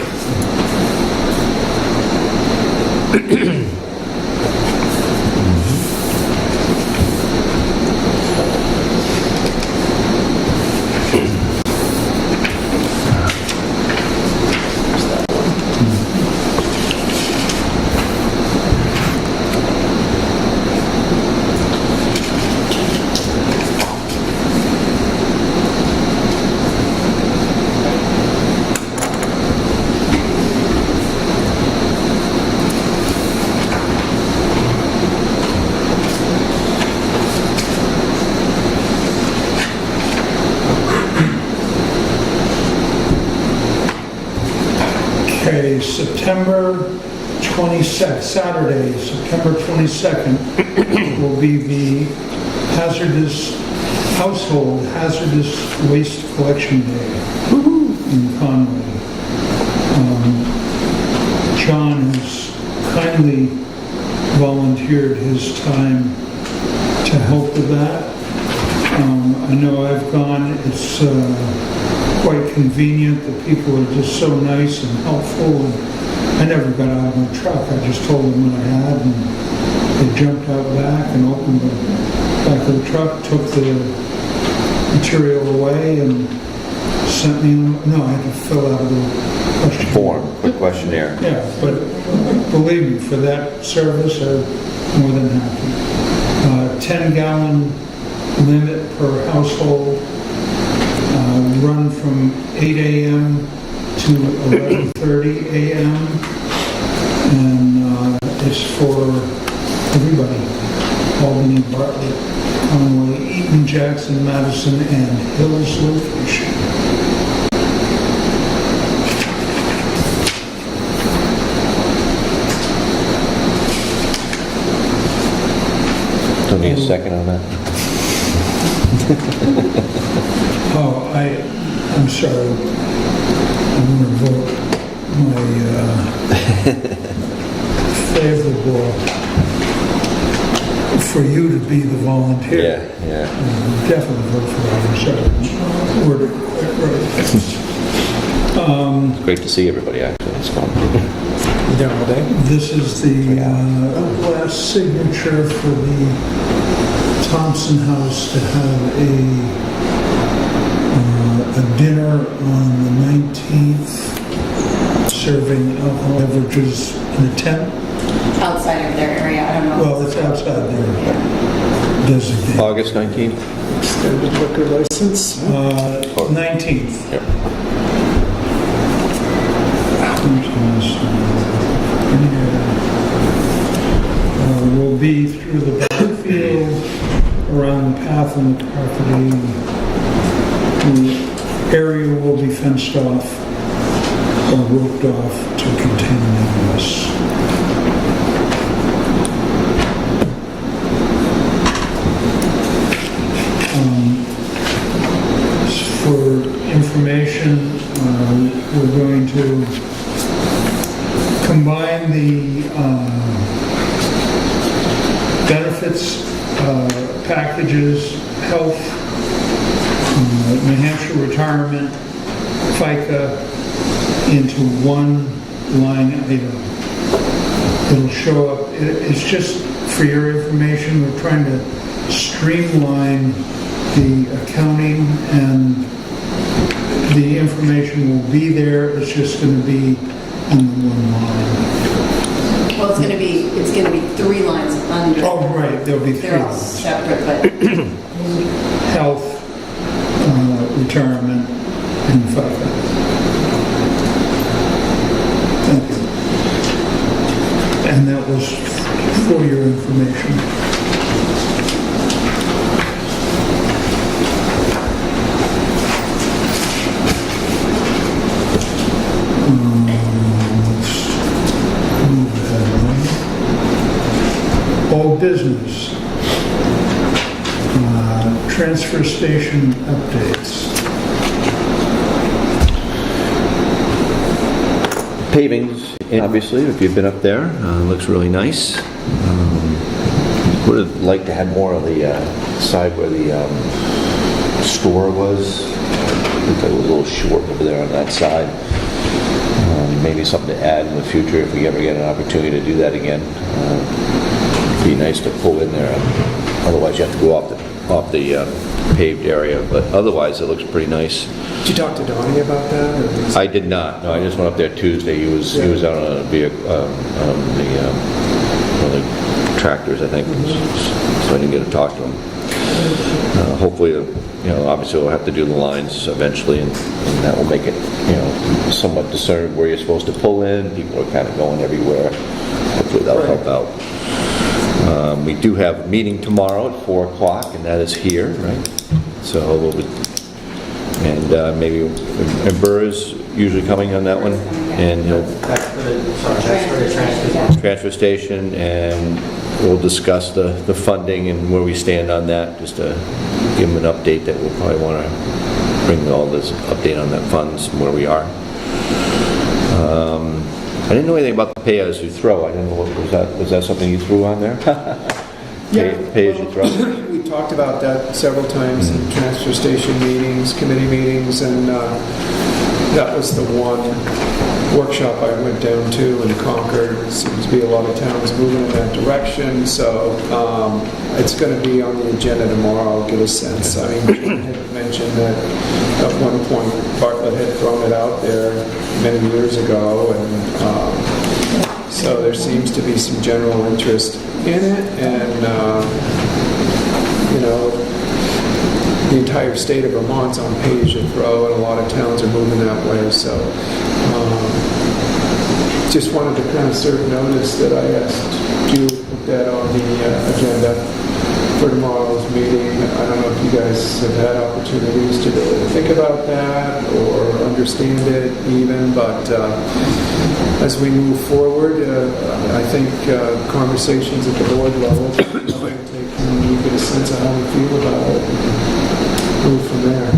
Okay, September 22nd, Saturday, September 22nd will be the Household Hazardous Waste Collection Day in Conway. John has kindly volunteered his time to help with that. I know I've gone, it's quite convenient, the people are just so nice and helpful, and I never got out of my truck, I just told them what I had, and they jumped out back and opened the back of the truck, took the material away, and sent me, no, I had to fill out a little questionnaire. Quick questionnaire. Yeah, but believe me, for that service, I'm more than happy. 10-gallon limit per household, run from 8 a.m. to 11:30 a.m. And it's for everybody. Albany, Bartlett, Conway, Eaton, Jackson, Madison, and Hills location. Don't need a second on that. Oh, I'm sorry. I'm going to vote my favorable for you to be the volunteer. Yeah. Definitely vote for that. I'm sorry. Worded it quite right. It's great to see everybody, actually. It's fun. You there all day? This is the last signature for the Thompson House to have a dinner on the 19th, serving alcohol beverages in a tent. Outside of their area, I don't know. Well, it's outside their designated. August 19th? Extended liquor license. 19th. Yep. Will be through the backfield, around the path on the property. The area will be fenced off or roped off to contain noise. For information, we're going to combine the benefits packages, health, New Hampshire retirement, FICA, into one line item. It'll show up, it's just for your information, we're trying to streamline the accounting, and the information will be there, it's just going to be in the one line. Well, it's gonna be 3 lines under. Oh, right, there'll be 3 They're all lines. separate, but Health, retirement, and FICA. Thank you. And that was for your information. transfer station updates. Pavings, obviously, if you've been up there, looks really nice. Would have liked to have more of the side where the store was. I think it was a little short over there on that side. Maybe something to add in the future if we ever get an opportunity to do that again. It'd be nice to pull in there. Otherwise, you have to go off the paved area. But otherwise, it looks pretty nice. Did you talk to Donnie about that? Or I did not. No, I just went up there Tuesday. He was out on a vehicle, one of the tractors, I think. So I didn't get to talk to him. Hopefully, obviously we'll have to do the lines eventually, and that will make it, somewhat discerned where you're supposed to pull in. People are kind of going everywhere. Hopefully that'll help out. We do have a meeting tomorrow at 4 o'clock, and that is here, right? So maybe Burr's usually coming on that one, and he'll That's for the transfer station. transfer station, and we'll discuss the funding and where we stand on that, just to give them an update that we'll probably want to bring all this update on that funds and where we are. I didn't know anything about the pay as you throw. I didn't know was that something you threw on there? Pay as you throw. we talked about that several times in transfer station meetings, committee meetings, and that was the one workshop I went down to in Concord. Seems to be a lot of towns moving in that direction, so it's going to be on the agenda tomorrow. I'll get a sense. I mean, Jim had mentioned that at one point Bartlett had thrown it out there many years ago, and so there seems to be some general interest in it, and the entire state of Vermont's on pay-as-you-throw, and a lot of towns are moving that way. So just wanted to kind of serve notice that I asked you to put that on the agenda for tomorrow's meeting. I don't know if you guys have had opportunities to really think about that or understand it even, but as we move forward, I think conversations at the board level, you get a sense of how we feel about it, and move from there.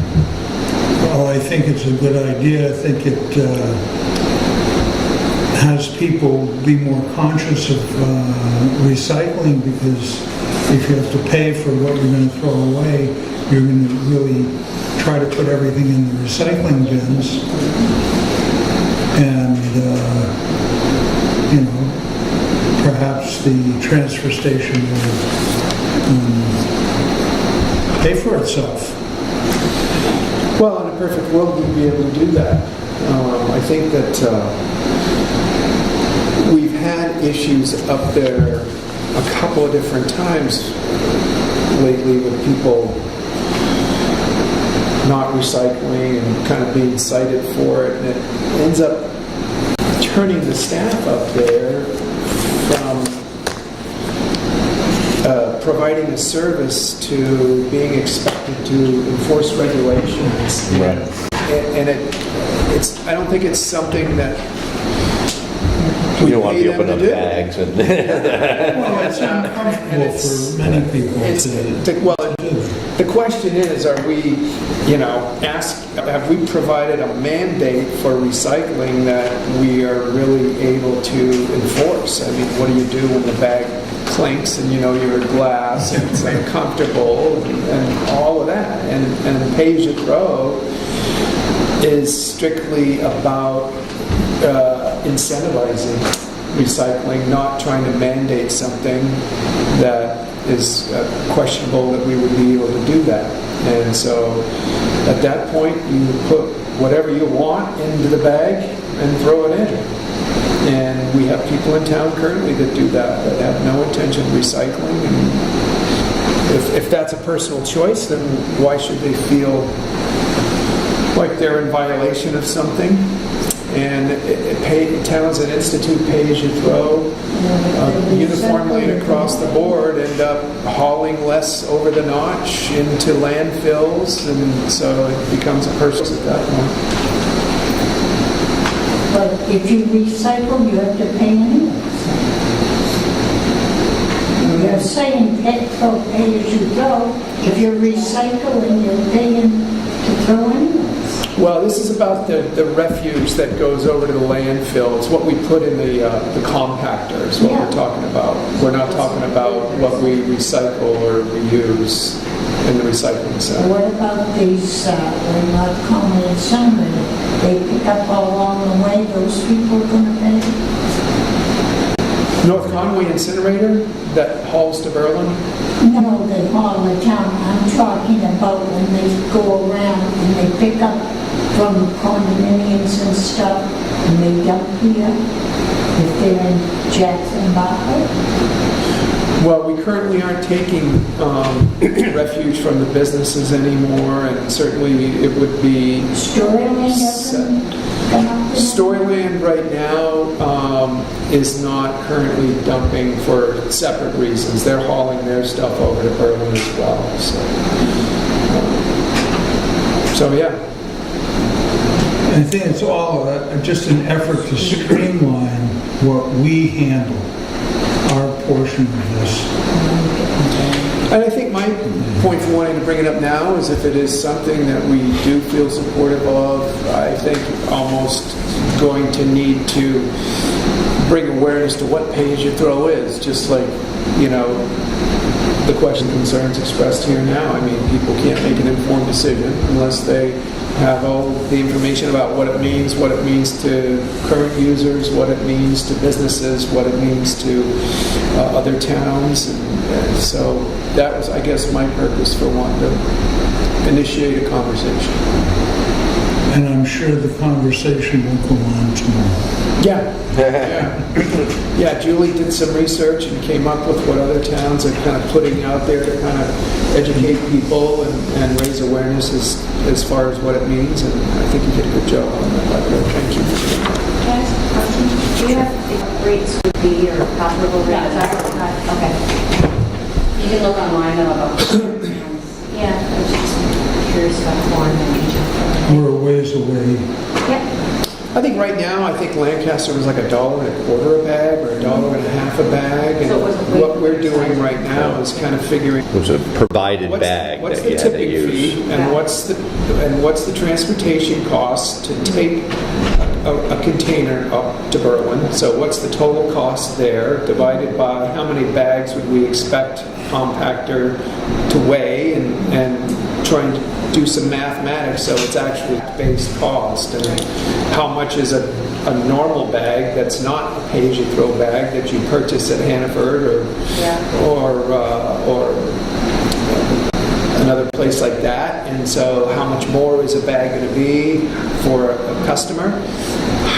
Well, I think it's a good idea. I think it has people be more conscious of recycling, because if you have to pay for what you're going to throw away, you're going to really try to put everything in the recycling bins. And, perhaps the transfer station will pay for itself. Well, in a perfect world, we'd be able to do that. I think that we've had issues up there a couple of different times lately with people not recycling and kind of being cited for it, and it ends up turning the staff up there from providing a service to being expected to enforce regulations. Right. And I don't think it's something that You don't want pay to them open up do. bags and... Well, it's uncomfortable for many people The question is, are we, have we provided a mandate for recycling that we are really able to enforce? I mean, what do you do when the bag clinks and you're glass and it's uncomfortable and all of that? And pay-as-you-throw is strictly about incentivizing recycling, not trying to mandate something that is questionable that we would be able to do that. And so at that point, you put whatever you want into the bag and throw it in. And we have people in town currently that do that have no intention of recycling. And if that's a personal choice, then why should they feel like they're in violation of something? And towns that institute pay-as-you-throw uniformly and across the board end up hauling less over the notch into landfills, and so it becomes a purchase at that point. But if you recycle, you have to pay anyways. You're saying pay as you go. If you're recycling, you're paying to throw anyways. Well, this is about the refuse that goes over to the landfill. It's what we put in the compactor is what we're talking about. We're not talking about what we recycle or reuse in the recycling center. What about these, they're not common incinerated, they pick up all along the way, those people are gonna pay? North Conway incinerator that hauls to Berlin? No, they haul the town, I'm talking about when they go around and they pick up from condominiums and stuff, and they dump here, if they're in Jackson, Bartlett. Well, we currently aren't taking refuge from the businesses anymore, and certainly it would be... Storyland doesn't come up there? Storyland right now is not currently dumping for separate reasons. They're hauling their stuff over to Berlin as well. So yeah. I think it's all just an effort to streamline what we handle, our portion of this. And I think my point for wanting to bring it up now is if it is something that we do feel supportive of, I think almost going to need to bring awareness to what pay-as-you-throw is, just like, you know, the question concerns expressed here now. I mean, people can't make an informed decision unless they have all the information about what it means to current users, what it means to businesses, what it means to other towns. And so that was, I guess, my purpose for wanting to initiate a conversation. And I'm sure the conversation will go on tomorrow. Yeah, Julie did some research and came up with what other towns are kind of putting out there to kind of educate people and raise awareness as far as what it means, and I think you did a good job on that, by the way. Thank you. Can I ask a question? Do you have if rates would be or comparable rates? Okay. You can look online though about yeah, I was just curious about corn. We're a ways away. Yeah. I think right now, I think Lancaster was like $1.25 a bag or $1.50 a bag, So it wasn't and what we're doing right now is kind of figuring It was a provided bag what's that the you had to tipping use. fee and what's the transportation cost to take a container up to Berlin. So what's the total cost there divided by how many bags would we expect compactor to weigh, and trying to do some mathematics so it's actually based cost, and how much is a normal bag that's not a pay-as-you-throw bag that you purchase at Hannaford or another place like that. And so how much more is a bag going to be for a customer?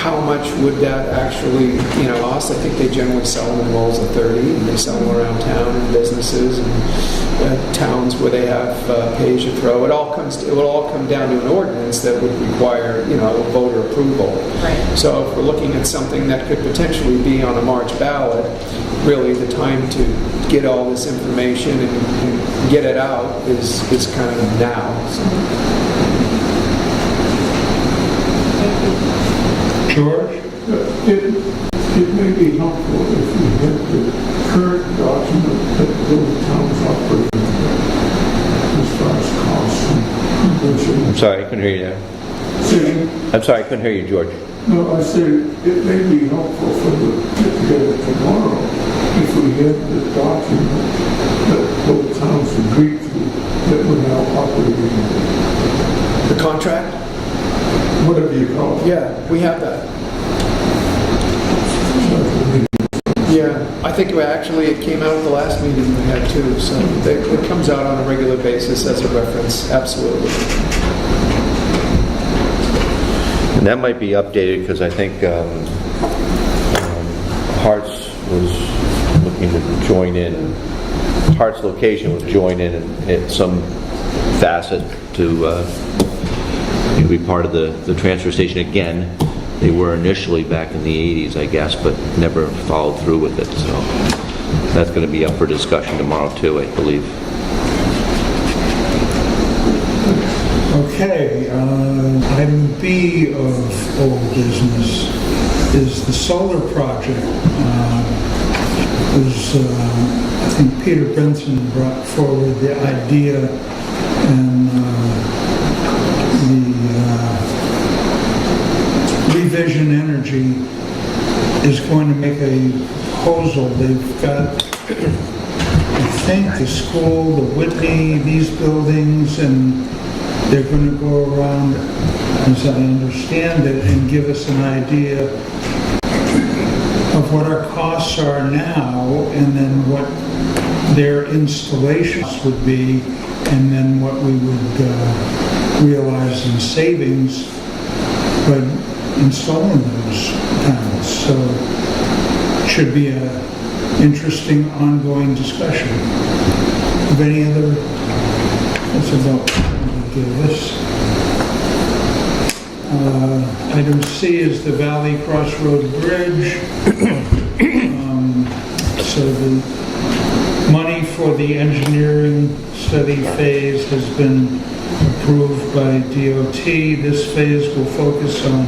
How much would that actually cost? I think they generally sell them in rolls of 30, and they sell them around town in businesses and towns where they have pay-as-you-throw. It will all come down to an ordinance that would require voter approval. Right. So if we're looking at something that could potentially be on a March ballot, really the time to get all this information and get it out is kind of now. George? It may be helpful if we had the current document that those towns operate as far as costs and prevention. I'm sorry, I couldn't hear you there. See, I'm sorry, I couldn't hear you, George. no, I said it may be helpful for the get together tomorrow if we had the document that both towns agreed to that we're now operating. The contract? Whatever you call it. Yeah, we have that. Yeah, I think it came out at the last meeting we had too, so it comes out on a regular basis as a reference, absolutely. And that might be updated because I think Hart's was looking to join in. Hart's location was joined in some facet to be part of the transfer station again. They were initially back in the 80s, I guess, but never followed through with it. So that's going to be up for discussion tomorrow too, I believe. Okay, item B of old business is the solar project. was, I think Peter Benson brought forward the idea, and the Revision Energy is going to make a proposal. They've got, I think, the school, the Whitney, these buildings, and they're going to go around, as I understand it, and give us an idea of what our costs are now, and then what their installations would be, and then what we would realize in savings by installing those panels. So it should be an interesting ongoing discussion. Of any other, that's about what we give us. Item C is the Valley Crossroad Bridge. So the money for the engineering study phase has been approved by DOT. This phase will focus on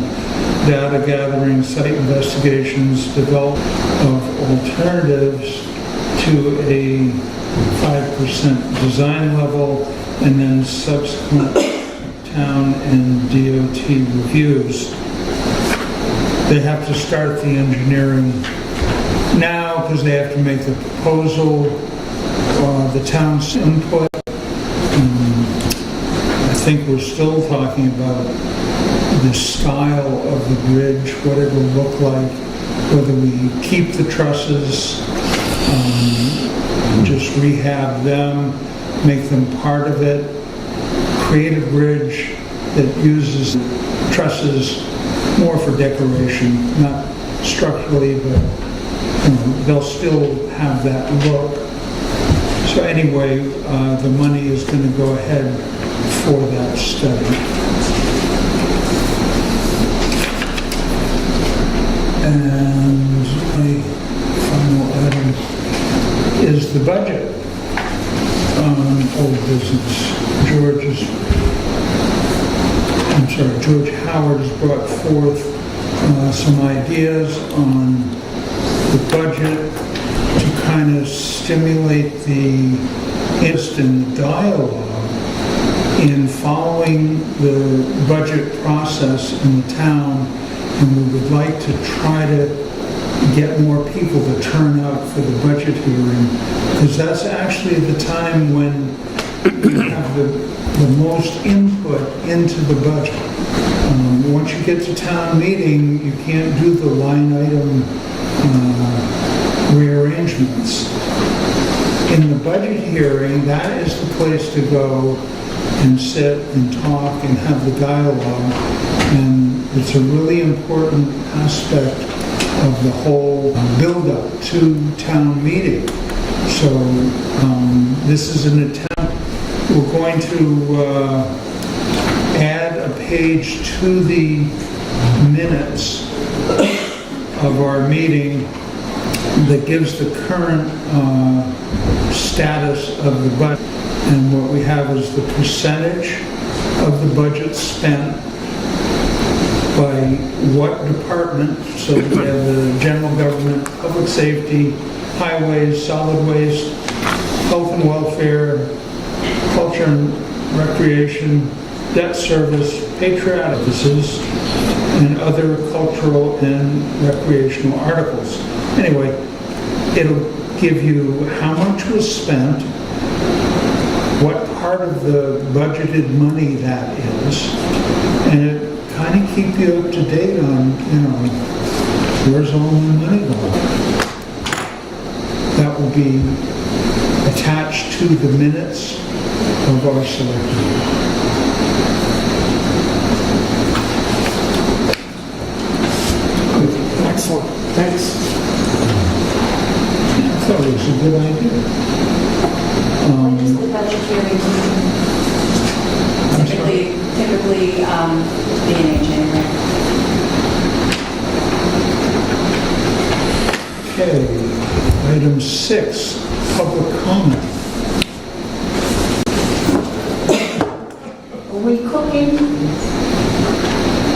data gathering, site investigations, development of alternatives to a 5% design level, and then subsequent town and DOT reviews. They have to start the engineering now because they have to make the proposal, the town's input. I think we're still talking about the style of the bridge, what it will look like, whether we keep the trusses, just rehab them, make them part of it, create a bridge that uses trusses more for decoration, not structurally, but they'll still have that look. So anyway, the money is going to go ahead for that study. And my final item is the budget. Old business. George Howard has brought forth some ideas on the budget to kind of stimulate the interest and dialogue in following the budget process in the town, and we would like to try to get more people to turn out for the budget hearing, because that's actually the time when we have the most input into the budget. Once you get to town meeting, you can't do the line item rearrangements. In the budget hearing, that is the place to go and sit and talk and have the dialogue, and it's a really important aspect of the whole build-up to town meeting. So this is an attempt. We're going to add a page to the minutes of our meeting that gives the current status of the budget. And what we have is the percentage of the budget spent by what department. So we have the general government, public safety, highways, solid waste, health and welfare, culture and recreation, debt service, patriotic purposes, and other cultural and recreational articles. Anyway, it'll give you how much was spent, what part of the budgeted money that is, and it kind of keep you up to date on, where's all my money going. That will be attached to the minutes of our selectmen. Excellent, thanks. I thought it was a good idea. When is the budget hearing? Typically, beginning of January. Okay, item 6, public comment. Are we cooking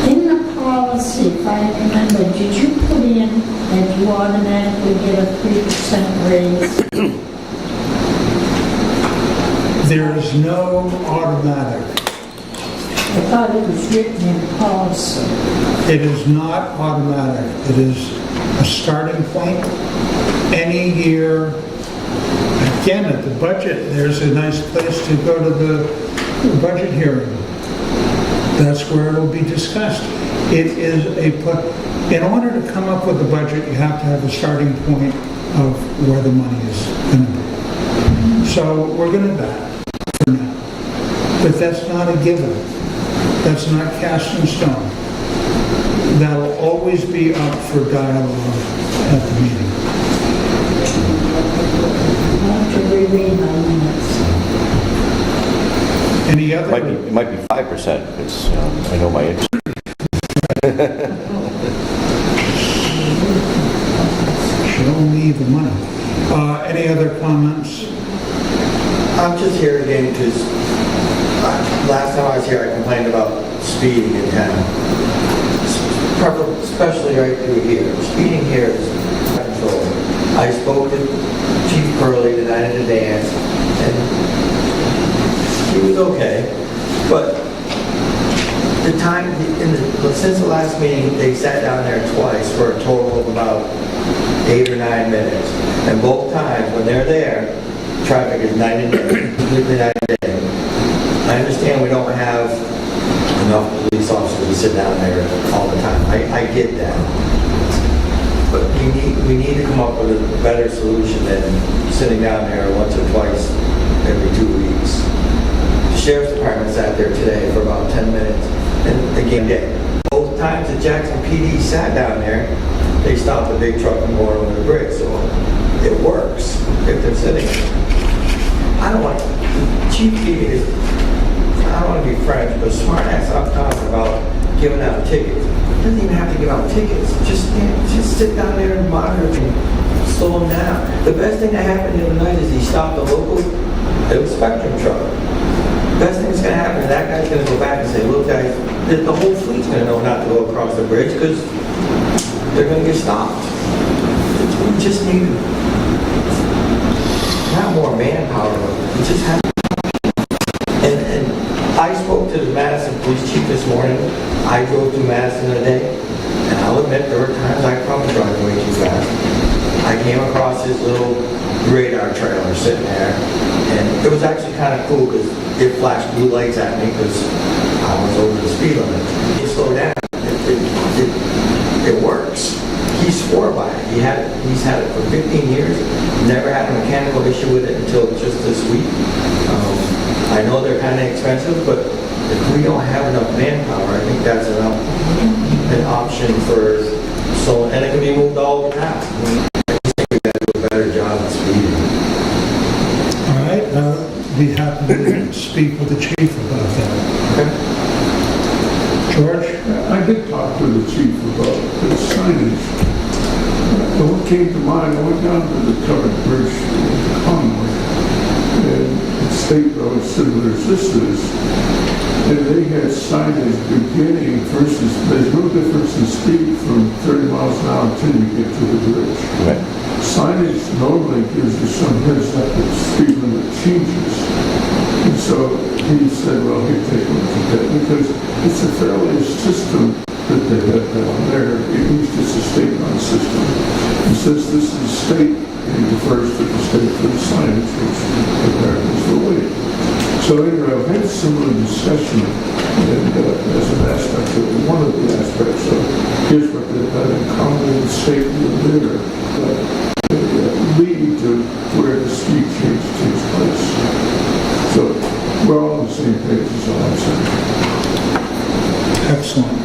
in the policy, if I remember, did you put in that you automatically get a 3% raise? There is no automatic. I thought it was written in policy. It is not automatic. It is a starting point. Any year, again, at the budget, there's a nice place to go to the budget hearing. That's where it'll be discussed. It is in order to come up with a budget, you have to have a starting point of where the money is going to be. So we're going to that for now. But that's not a given. That's not cast in stone. That'll always be up for dialogue at the meeting. I'll have to reread my minutes. Any other? It might be 5%. It's, I know my interest. Show me the money. Any other comments? I'm just here again because last time I was here, I complained about speeding in town. Especially right through here. Speeding here is out of control. I spoke to Chief Curley the night of the dance, and he was okay. But the time, since the last meeting, they sat down there twice for a total of about 8 or 9 minutes. And both times, when they're there, traffic is night and day, completely night and day. I understand we don't have enough police officers to sit down there all the time. I get that. But we need to come up with a better solution than sitting down there once or twice every 2 weeks. The Sheriff's Department sat there today for about 10 minutes, and again, both times that Jackson PD sat down there, they stopped the big truck from going over the bridge, so it works if they're sitting there. I don't want, the chief is, I don't want to be French, but smart ass I'm talking about giving out tickets. Doesn't even have to give out tickets. Just sit down there and monitor and slow them down. The best thing that happened the other night is he stopped the local Spectrum truck. Best thing that's going to happen is that guy's going to go back and say, look guys, the whole fleet's going to know not to go across the bridge because they're going to get stopped. We just need not more manpower. We just have. And I spoke to the Madison police chief this morning. I drove through Madison today, and I'll admit there were times I probably drove way too fast. I came across his little radar trailer sitting there, and it was actually kind of cool because it flashed blue lights at me because I was over the speed limit. He slowed down. It works. He swore by it. He's had it for 15 years. Never had a mechanical issue with it until just this week. I know they're kind of expensive, but if we don't have enough manpower, I think that's an option for someone, and it can be moved all over town. I just think we got to do a better job of speeding. All right, I'll be happy to speak with the chief about that. Okay. George? I did talk to the chief about the signage. But what came to mind, I went down to the covered bridge in Conway, and State Road similar as this is, and they had signage beginning versus, there's no difference in speed from 30 miles an hour until you get to the bridge. Right. Signage normally gives you some heads up that speed limit changes. And so he said, well, he'd take a look at that because it's a fairly system that they have down there. At least it's a state-run system. And since this is state, he refers to the state for the signage, which apparently is the way. So anyway, I've had a similar discussion, and as an aspect of one of the aspects of here's what they've done in common with the state and there, lead to where the speed change takes place. So we're all on the same page, is all I'm saying. Excellent.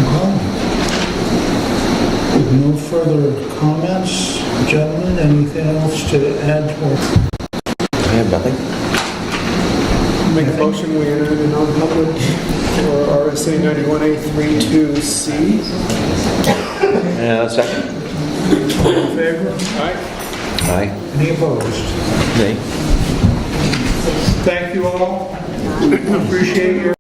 Well, with no further comments, gentlemen, anything else to add to I have nothing. Make a motion, we enter into non-public for RSA 91A32C. Second. All in favor? Aye. Any opposed? Nay. Thank you all. Appreciate your